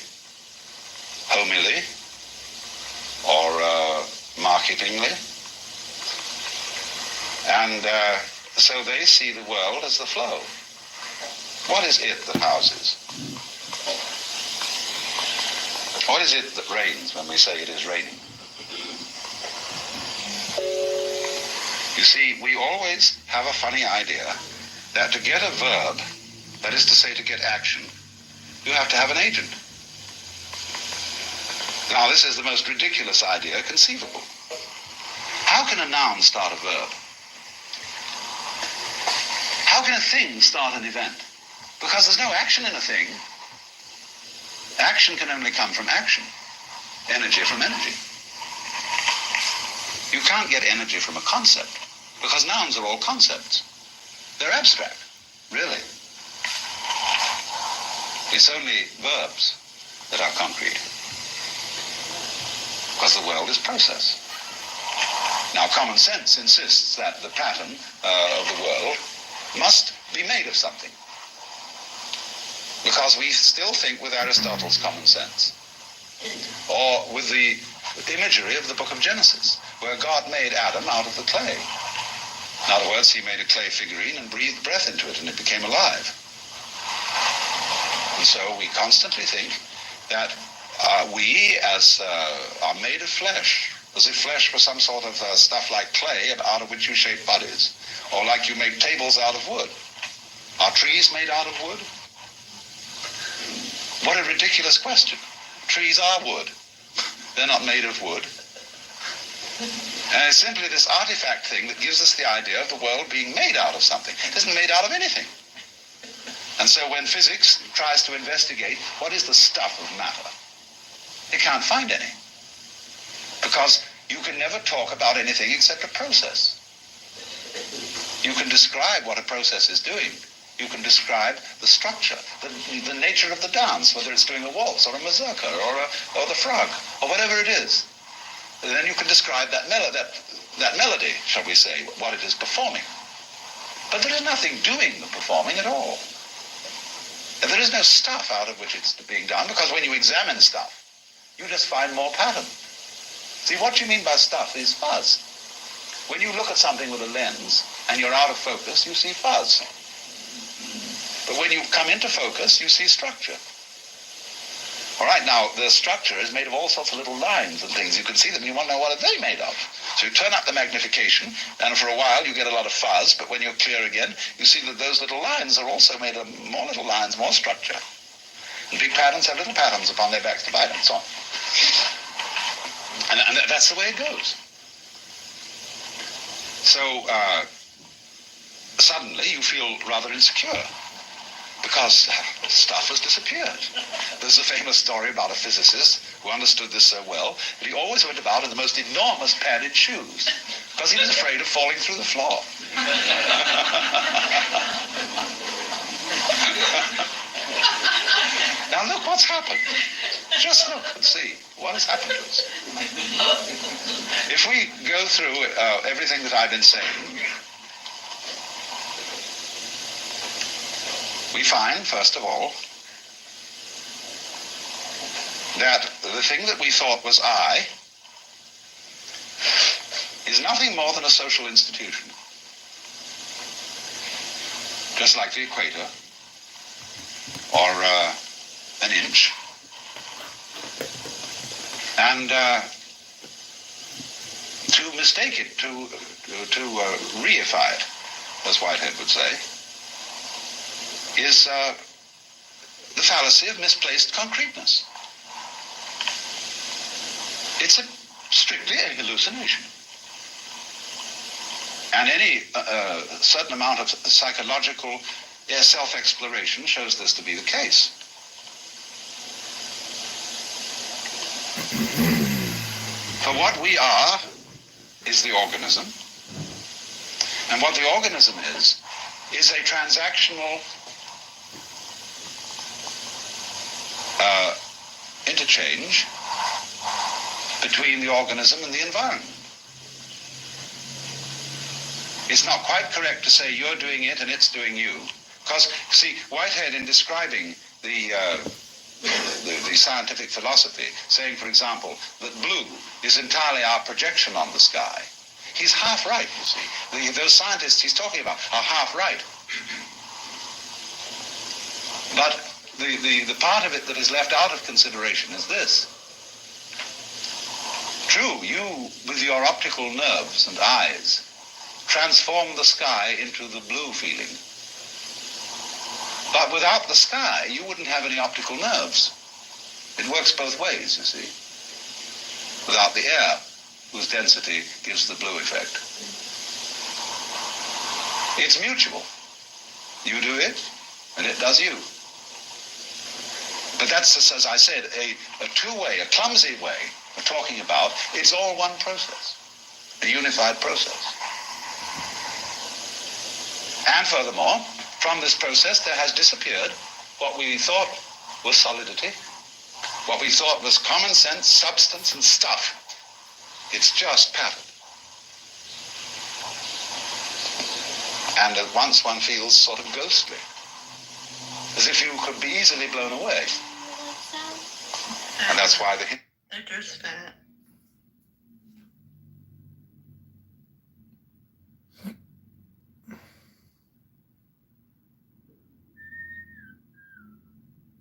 homily, or marketingly. And so they see the world as the flow. What is it that houses? What is it that rains when we say it is raining? You see, we always have a funny idea that to get a verb, that is to say to get action, you have to have an agent. Now, this is the most ridiculous idea conceivable. How can a noun start a verb? How can a thing start an event? Because there's no action in a thing. Action can only come from action. Energy from energy. You can't get energy from a concept, because nouns are all concepts. They're abstract, really. It's only verbs that are concrete, because the world is process. Now, common sense insists that the pattern of the world must be made of something, because we still think with Aristotle's common sense, or with the imagery of the book of Genesis, where God made Adam out of the clay. In other words, he made a clay figurine and breathed breath into it, and it became alive. And so we constantly think that we, as are made of flesh, as if flesh were some sort of stuff like clay out of which you shape bodies, or like you make tables out of wood. Are trees made out of wood? What a ridiculous question. Trees are wood. They're not made of wood. And it's simply this artifact thing that gives us the idea of the world being made out of something. It isn't made out of anything. And so when physics tries to investigate what is the stuff of matter, it can't find any. Because you can never talk about anything except a process. You can describe what a process is doing. You can describe the structure, the nature of the dance, whether it's doing a waltz or a mazurka or the frog or whatever it is. And then you can describe that melody, shall we say, what it is performing. But there is nothing doing the performing at all. And there is no stuff out of which it's being done, because when you examine stuff, you just find more pattern. See, what you mean by stuff is fuzz. When you look at something with a lens and you're out of focus, you see fuzz. But when you come into focus, you see structure. All right, now, the structure is made of all sorts of little lines and things. You can see them, you want to know what are they made of. So you turn up the magnification, and for a while you get a lot of fuzz, but when you're clear again, you see that those little lines are also made of more little lines, more structure. And big patterns have little patterns upon their backs to bite, and so on. And that's the way it goes. So, suddenly you feel rather insecure, because stuff has disappeared. There's a famous story about a physicist who understood this so well that he always went about in the most enormous padded shoes, because he was afraid of falling through the floor. Now look what's happened. Just look and see what has happened to us. If we go through everything that I've been saying, we find, first of all, that the thing that we thought was I is nothing more than a social institution. Just like the equator, or an inch. And to mistake it, to reify it, as Whitehead would say, is the fallacy of misplaced concreteness. It's strictly a hallucination. And any certain amount of psychological self-exploration shows this to be the case. For what we are is the organism. And what the organism is a transactional interchange between the organism and the environment. It's not quite correct to say you're doing it and it's doing you. Because, see, Whitehead, in describing the scientific philosophy, saying, for example, that blue is entirely our projection on the sky, he's half right, you see. Those scientists he's talking about are half right. But the part of it that is left out of consideration is this. True, you, with your optical nerves and eyes, transform the sky into the blue feeling. But without the sky, you wouldn't have any optical nerves. It works both ways, you see. Without the air, whose density gives the blue effect. It's mutual. You do it, and it does you. But that's, as I said, a two-way, a clumsy way of talking about it's all one process, a unified process. And furthermore, from this process there has disappeared what we thought was solidity, what we thought was common sense, substance, and stuff. It's just pattern. And at once one feels sort of ghostly, as if you could be easily blown away. And that's why they're just fat.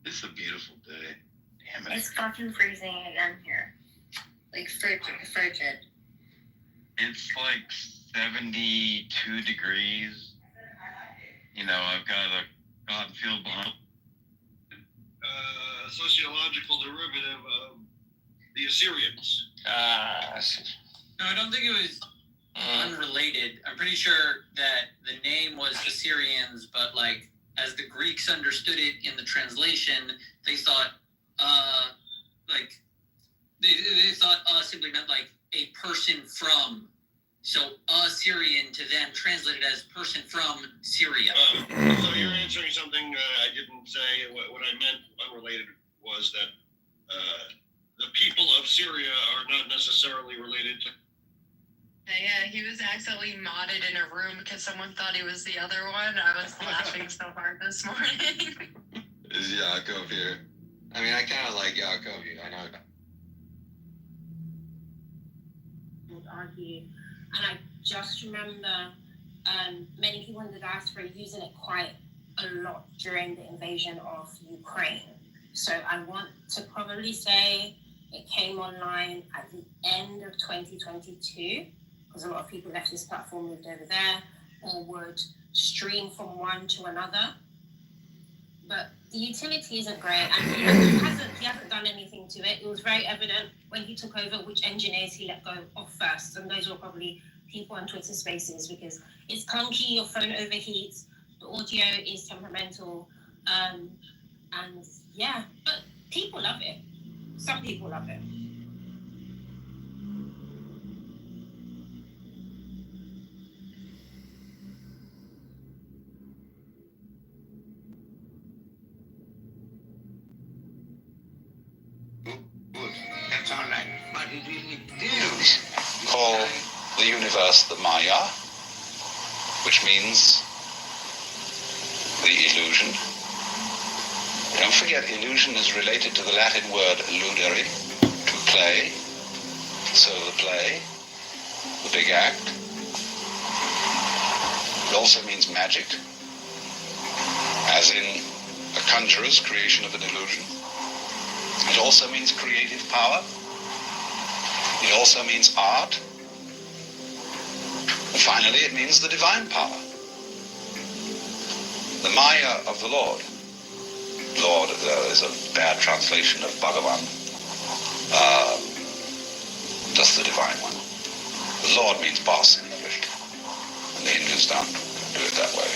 It's a beautiful day. Damn it. It's fucking freezing again here. Like frigid. It's like 72 degrees. You know, I've got a cotton field behind. Sociological derivative of the Assyrians. No, I don't think it was unrelated. I'm pretty sure that the name was Assyrians, but like as the Greeks understood it in the translation, they thought they thought simply meant like a person from. So Assyrian to them translated as person from Syria. So you're answering something I didn't say. What I meant, unrelated, was that the people of Syria are not necessarily related to. Yeah, he was accidentally modded in a room because someone thought he was the other one. I was laughing so hard this morning. Is Yaakov here? I mean, I kind of like Yaakov here. I know. Would argue, and I just remember many people in the diaspora using it quite a lot during the invasion of Ukraine. So I want to probably say it came online at the end of 2022, because a lot of people left this platform, moved over there, or would stream from one to another. But the utility isn't great, and he hasn't done anything to it. It was very evident when he took over which engineers he let go of first, and those were probably people on Twitter Spaces, because it's clunky, your phone overheats, the audio is temperamental, and yeah, but people love it. Some people love it. first the Maya, which means the illusion. Don't forget, illusion is related to the Latin word ludere, to play. So the play, the big act. It also means magic, as in a conjurer's creation of an illusion. It also means creative power. It also means art. And finally, it means the divine power. The Maya of the Lord. Lord is a bad translation of Bhagavan. Just the divine one. The Lord means boss in English. And the Hindus don't do it that way.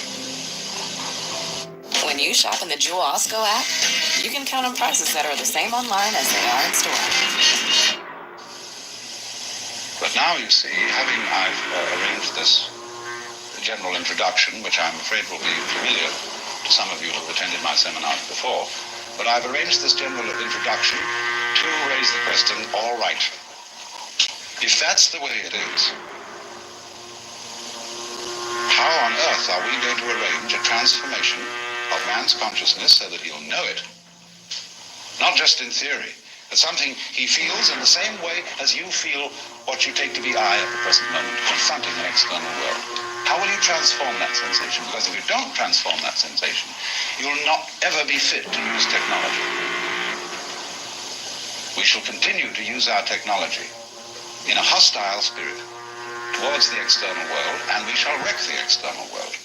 When you shop in the Jewel Osco app, you can count on prices that are the same online as they are in store. But now, you see, I've arranged this general introduction, which I'm afraid will be familiar to some of you who have attended my seminars before, but I've arranged this general introduction to raise the question, all right, if that's the way it is, how on earth are we going to arrange a transformation of man's consciousness so that he'll know it? Not just in theory, but something he feels in the same way as you feel what you take to be I at the present moment, confronting an external world. How will you transform that sensation? Because if you don't transform that sensation, you'll not ever be fit to use technology. We shall continue to use our technology in a hostile spirit towards the external world, and we shall wreck the external world.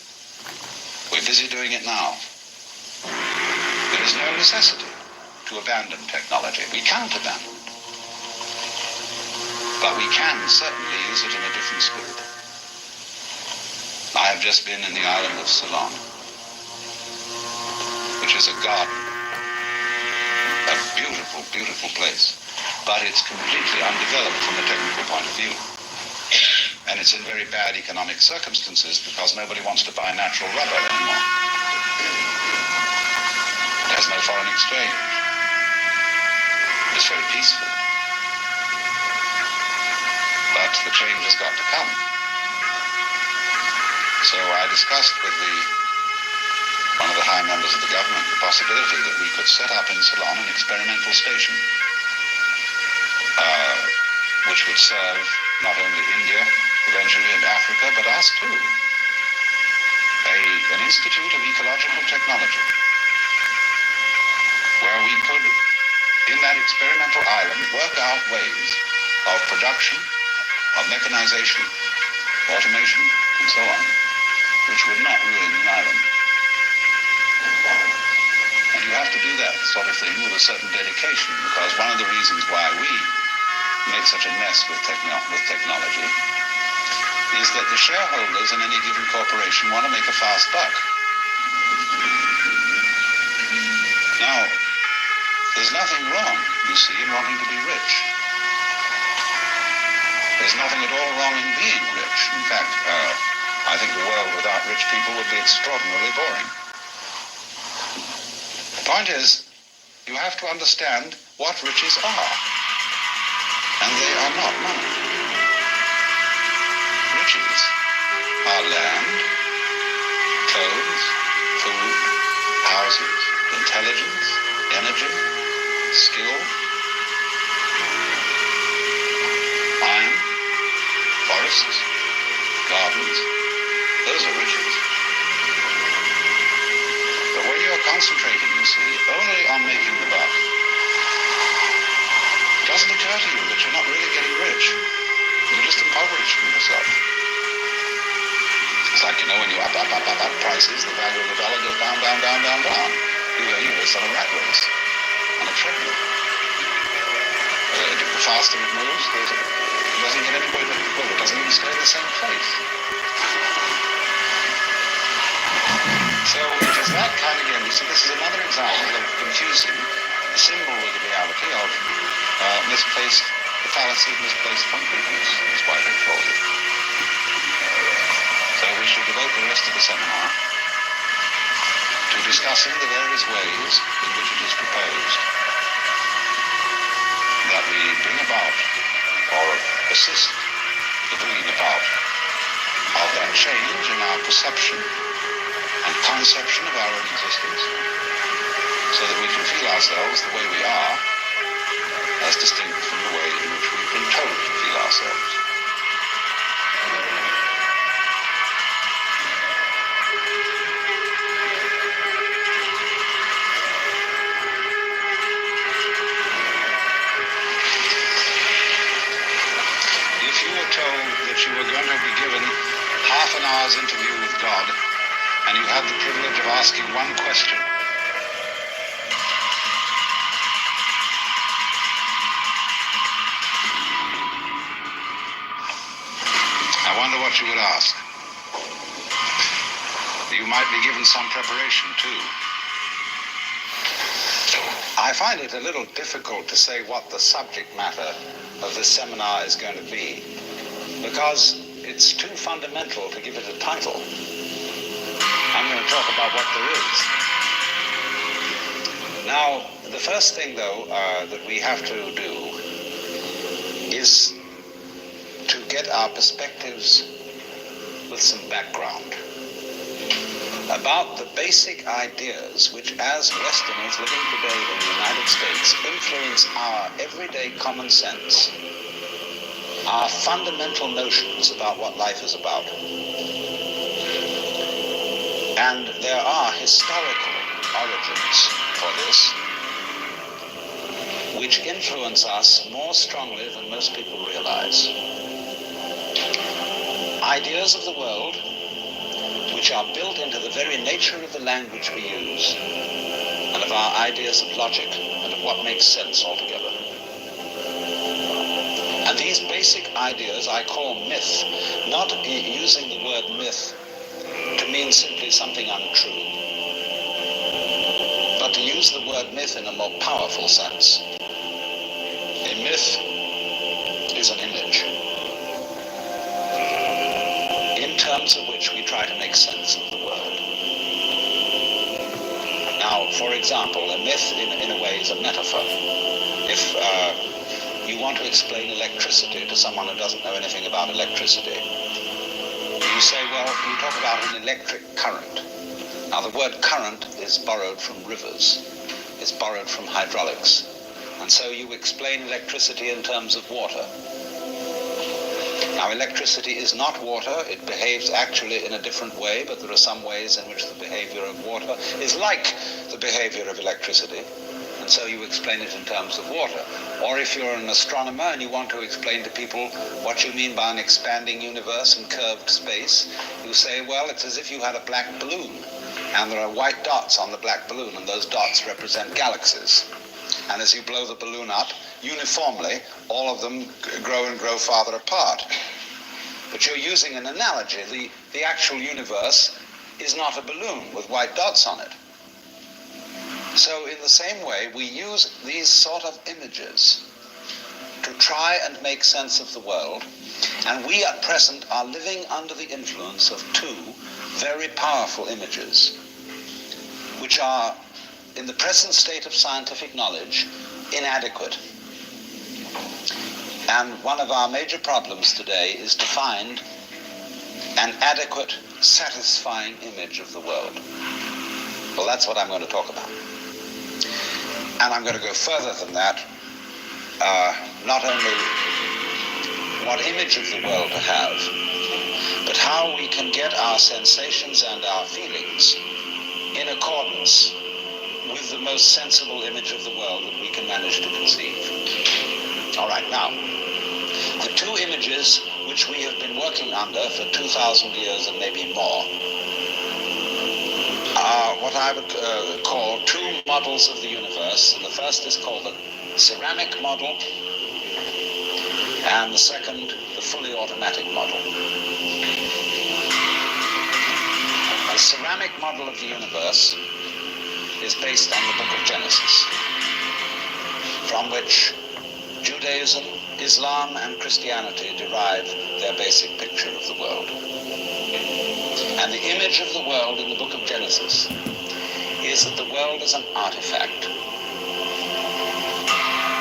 We're busy doing it now. There is no necessity to abandon technology. We can't abandon it. But we can certainly use it in a different spirit. I have just been in the island of Ceylon, which is a garden, a beautiful, beautiful place, but it's completely undeveloped from a technical point of view. And it's in very bad economic circumstances because nobody wants to buy natural rubber anymore. It has no foreign exchange. It's very peaceful. But the change has got to come. So I discussed with one of the high members of the government the possibility that we could set up in Ceylon an experimental station which would serve not only India, eventually, and Africa, but us too. An institute of ecological technology where we could, in that experimental island, work out ways of production, of mechanization, automation, and so on, which would not ruin the island. And you have to do that sort of thing with a certain dedication, because one of the reasons why we make such a mess with technology is that the shareholders in any given corporation want to make a fast buck. Now, there's nothing wrong, you see, in wanting to be rich. There's nothing at all wrong in being rich. In fact, I think the world without rich people would be extraordinarily boring. The point is, you have to understand what riches are. And they are not money. Riches are land, clothes, food, houses, intelligence, energy, skill, iron, forests, gardens. Those are riches. But when you are concentrating, you see, only on making the buck, it doesn't occur to you that you're not really getting rich. You're just impoverishing yourself. It's like, when you up prices, the value of the dollar goes down, down, down, down, down. You're on a rat race, on a treadmill. The faster it moves, it doesn't get any way to go. It doesn't even stay in the same place. So it is that kind of game. You see, this is another example of confusing the symbol with the reality of the fallacy of misplaced concreteness, is why they call it. So we shall devote the rest of the seminar to discussing the various ways in which it is proposed that we bring about, or assist the bringing about, of that change in our perception and conception of our own existence, so that we can feel ourselves the way we are, as distinct from the way in which we've been told to feel ourselves. If you were told that you were going to be given half an hour's interview with God, and you had the privilege of asking one question, I wonder what you would ask. You might be given some preparation too. I find it a little difficult to say what the subject matter of this seminar is going to be, because it's too fundamental to give it a title. I'm going to talk about what there is. Now, the first thing, though, that we have to do is to get our perspectives with some background about the basic ideas which, as Westerners living today in the United States, influence our everyday common sense, our fundamental notions about what life is about. And there are historical origins for this, which influence us more strongly than most people realize. Ideas of the world which are built into the very nature of the language we use, and of our ideas of logic, and of what makes sense altogether. And these basic ideas I call myth, not using the word myth to mean simply something untrue, but to use the word myth in a more powerful sense. A myth is an image, in terms of which we try to make sense of the world. Now, for example, a myth in a way is a metaphor. If you want to explain electricity to someone who doesn't know anything about electricity, you say, well, you talk about an electric current. Now, the word current is borrowed from rivers. It's borrowed from hydraulics. And so you explain electricity in terms of water. Now, electricity is not water. It behaves actually in a different way, but there are some ways in which the behavior of water is like the behavior of electricity. And so you explain it in terms of water. Or if you're an astronomer and you want to explain to people what you mean by an expanding universe and curved space, you say, well, it's as if you had a black balloon, and there are white dots on the black balloon, and those dots represent galaxies. And as you blow the balloon up, uniformly, all of them grow and grow farther apart. But you're using an analogy. The actual universe is not a balloon with white dots on it. So in the same way, we use these sort of images to try and make sense of the world, and we at present are living under the influence of two very powerful images, which are, in the present state of scientific knowledge, inadequate. And one of our major problems today is to find an adequate, satisfying image of the world. Well, that's what I'm going to talk about. And I'm going to go further than that, not only what image of the world to have, but how we can get our sensations and our feelings in accordance with the most sensible image of the world that we can manage to conceive. All right, now, the two images which we have been working under for 2,000 years and maybe more are what I would call two models of the universe. And the first is called the ceramic model, and the second, the fully automatic model. The ceramic model of the universe is based on the book of Genesis, from which Judaism, Islam, and Christianity derive their basic picture of the world. And the image of the world in the book of Genesis is that the world is an artifact.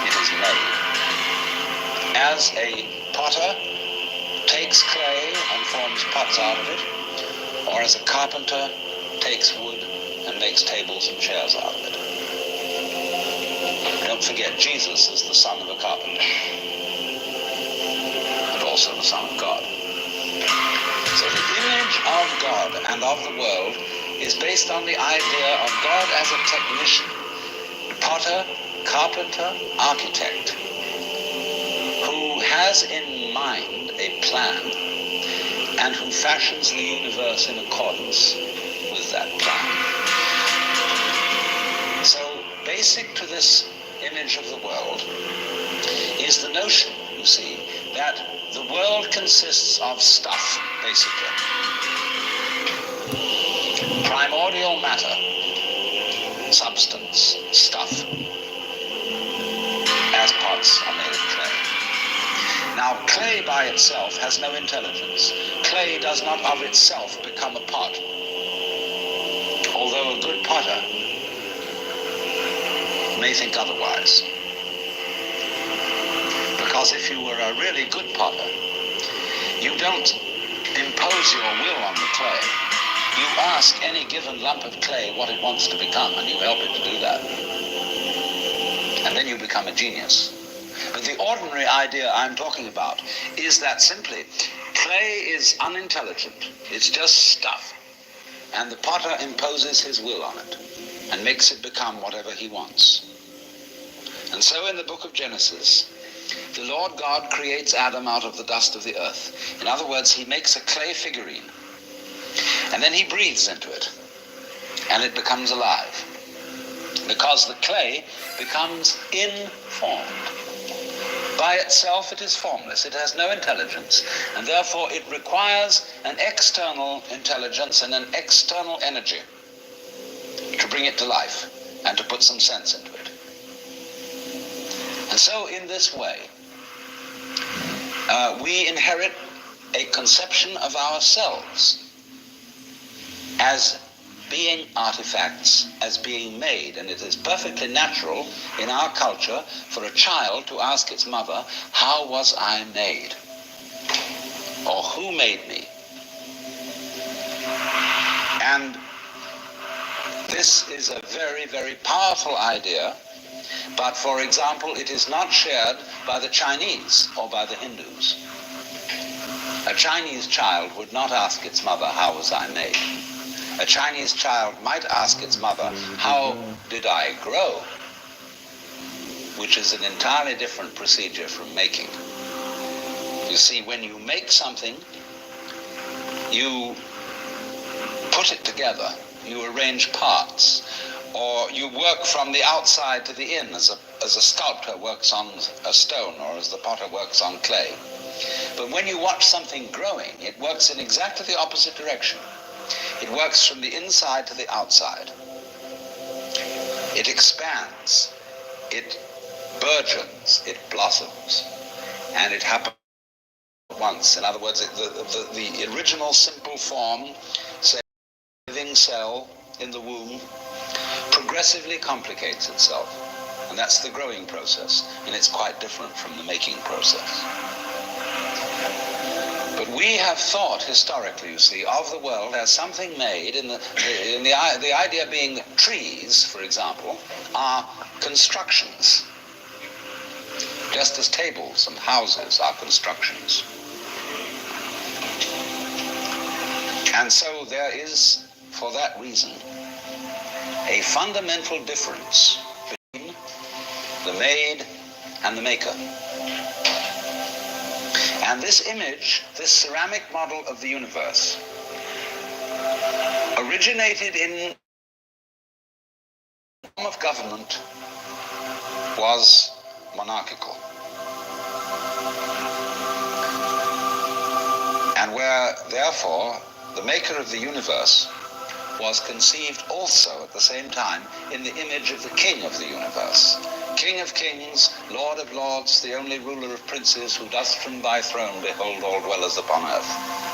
It is made. As a potter takes clay and forms pots out of it, or as a carpenter takes wood and makes tables and chairs out of it. Don't forget, Jesus is the son of a carpenter, and also the son of God. So the image of God and of the world is based on the idea of God as a technician, potter, carpenter, architect, who has in mind a plan and who fashions the universe in accordance with that plan. So basic to this image of the world is the notion, you see, that the world consists of stuff, basically. Primordial matter, substance, stuff, as parts are made of clay. Now, clay by itself has no intelligence. Clay does not of itself become a pot. Although a good potter may think otherwise. Because if you were a really good potter, you don't impose your will on the clay. You ask any given lump of clay what it wants to become, and you help it to do that. And then you become a genius. But the ordinary idea I'm talking about is that simply clay is unintelligent. It's just stuff. And the potter imposes his will on it and makes it become whatever he wants. And so in the book of Genesis, the Lord God creates Adam out of the dust of the earth. In other words, he makes a clay figurine, and then he breathes into it, and it becomes alive. Because the clay becomes informed. By itself it is formless, it has no intelligence, and therefore it requires an external intelligence and an external energy to bring it to life and to put some sense into it. And so in this way, we inherit a conception of ourselves as being artifacts, as being made, and it is perfectly natural in our culture for a child to ask its mother, how was I made? Or who made me? And this is a very, very powerful idea, but for example, it is not shared by the Chinese or by the Hindus. A Chinese child would not ask its mother, how was I made? A Chinese child might ask its mother, how did I grow? Which is an entirely different procedure from making. You see, when you make something, you put it together, you arrange parts, or you work from the outside to the in, as a sculptor works on a stone, or as the potter works on clay. But when you watch something growing, it works in exactly the opposite direction. It works from the inside to the outside. It expands, it burgeons, it blossoms, and it happens at once. In other words, the original simple form, say a living cell in the womb, progressively complicates itself. And that's the growing process, and it's quite different from the making process. But we have thought historically, you see, of the world as something made, the idea being that trees, for example, are constructions, just as tables and houses are constructions. And so there is, for that reason, a fundamental difference between the made and the maker. And this image, this ceramic model of the universe, originated in the form of government was monarchical. And where, therefore, the maker of the universe was conceived also at the same time in the image of the king of the universe. King of kings, Lord of lords, the only ruler of princes, who doth from thy throne behold all dwellers upon earth.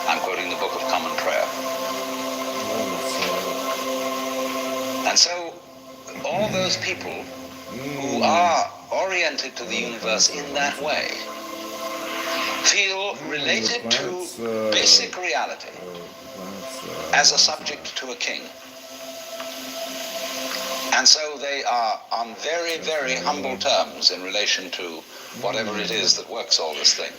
I'm quoting the Book of Common Prayer. And so all those people who are oriented to the universe in that way feel related to basic reality as a subject to a king. And so they are on very, very humble terms in relation to whatever it is that works all this thing.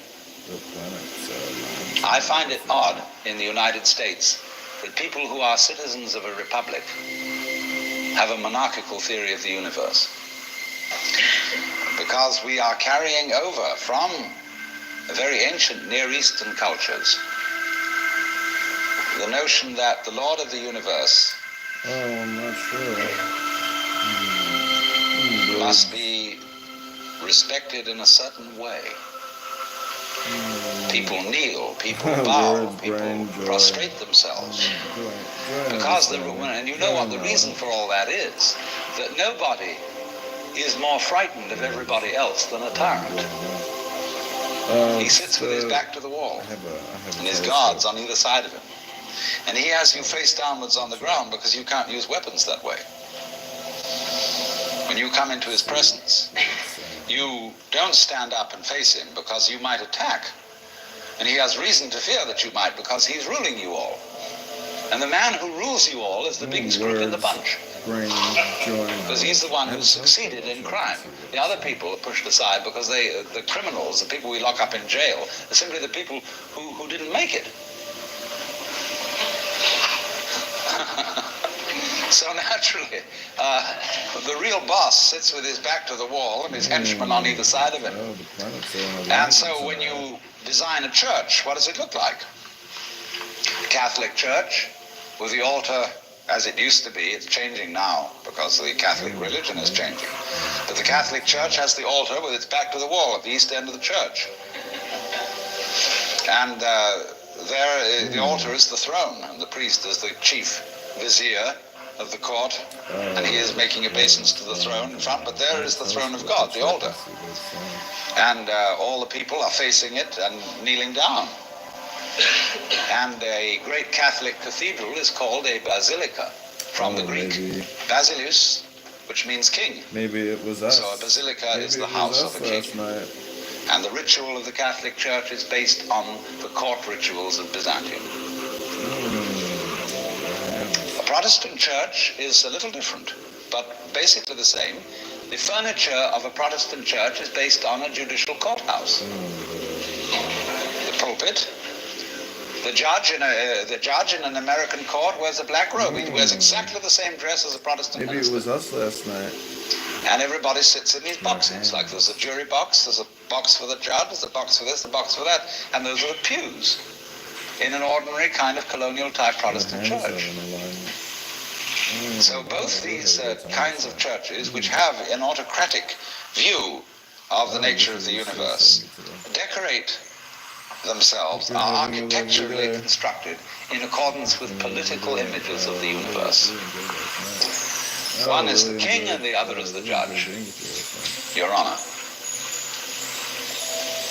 I find it odd in the United States that people who are citizens of a republic have a monarchical theory of the universe. Because we are carrying over from very ancient Near Eastern cultures the notion that the Lord of the universe I'm not sure. must be respected in a certain way. People kneel, people bow, people prostrate themselves. Because and you know what the reason for all that is, that nobody is more frightened of everybody else than a tyrant. He sits with his back to the wall, and his guards on either side of him. And he has you face downwards on the ground because you can't use weapons that way. When you come into his presence, you don't stand up and face him because you might attack. And he has reason to fear that you might because he's ruling you all. And the man who rules you all is the biggest group in the bunch. Because he's the one who's succeeded in crime. The other people are pushed aside because the criminals, the people we lock up in jail, are simply the people who didn't make it. So naturally, the real boss sits with his back to the wall and his henchmen on either side of him. And so when you design a church, what does it look like? Catholic church with the altar as it used to be. It's changing now because the Catholic religion is changing. But the Catholic church has the altar with its back to the wall at the east end of the church. And there, the altar is the throne, and the priest is the chief vizier of the court, and he is making obeisance to the throne in front, but there is the throne of God, the altar. And all the people are facing it and kneeling down. And a great Catholic cathedral is called a basilica, from the Greek basileus, which means king. Maybe it was us. So a basilica is the house of a king. And the ritual of the Catholic Church is based on the court rituals of Byzantium. A Protestant church is a little different, but basically the same. The furniture of a Protestant church is based on a judicial courthouse. The pulpit. The judge in an American court wears a black robe. He wears exactly the same dress as a Protestant Maybe minister. it was us last night. And everybody sits in these boxes. Like there's a jury box, there's a box for the judge, there's a box for this, a box for that, and those are the pews in an ordinary kind of colonial type Protestant church. So both these kinds of churches, which have an autocratic view of the nature of the universe, decorate themselves, are architecturally constructed in accordance with political images of the universe. One is the king and the other is the judge, Your Honor.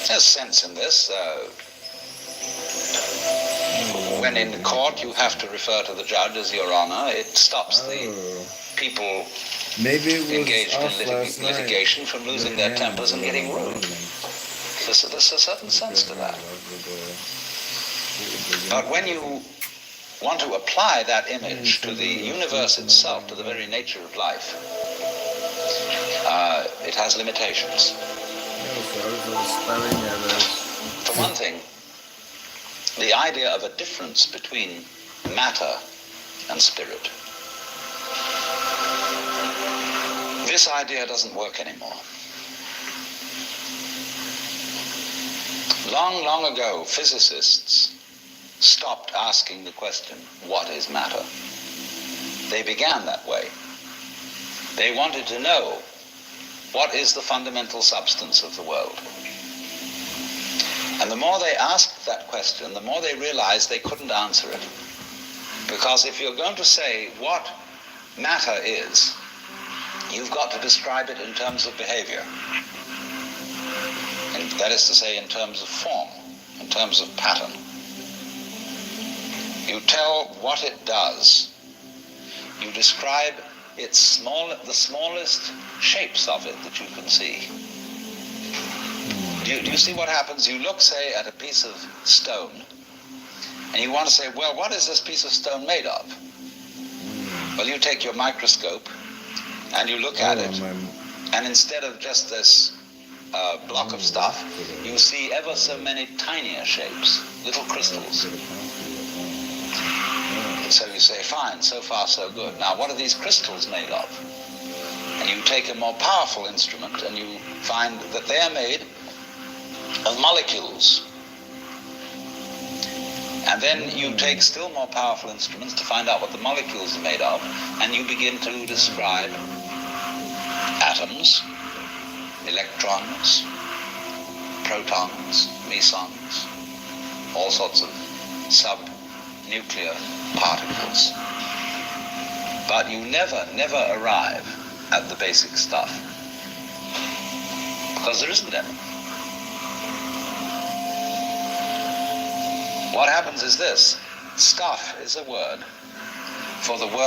There's sense in this. When in court you have to refer to the judge as Your Honor, it stops the people engaged in litigation from losing their tempers and getting rude. There's a certain sense to that. But when you want to apply that image to the universe itself, to the very nature of life, it has limitations. For one thing, the idea of a difference between matter and spirit. This idea doesn't work anymore. Long, long ago, physicists stopped asking the question, what is matter? They began that way. They wanted to know, what is the fundamental substance of the world? And the more they asked that question, the more they realized they couldn't answer it. Because if you're going to say what matter is, you've got to describe it in terms of behavior. And that is to say, in terms of form, in terms of pattern. You tell what it does. You describe the smallest shapes of it that you can see. Do you see what happens? You look, say, at a piece of stone, and you want to say, well, what is this piece of stone made of? Well, you take your microscope, and you look at it, and instead of just this block of stuff, you see ever so many tinier shapes, little crystals. So you say, fine, so far so good. Now, what are these crystals made of? And you take a more powerful instrument, and you find that they are made of molecules. And then you take still more powerful instruments to find out what the molecules are made of, and you begin to describe atoms, electrons, protons, mesons, all sorts of subnuclear particles. But you never arrive at the basic stuff, because there isn't any. What happens is this: stuff is a word for the word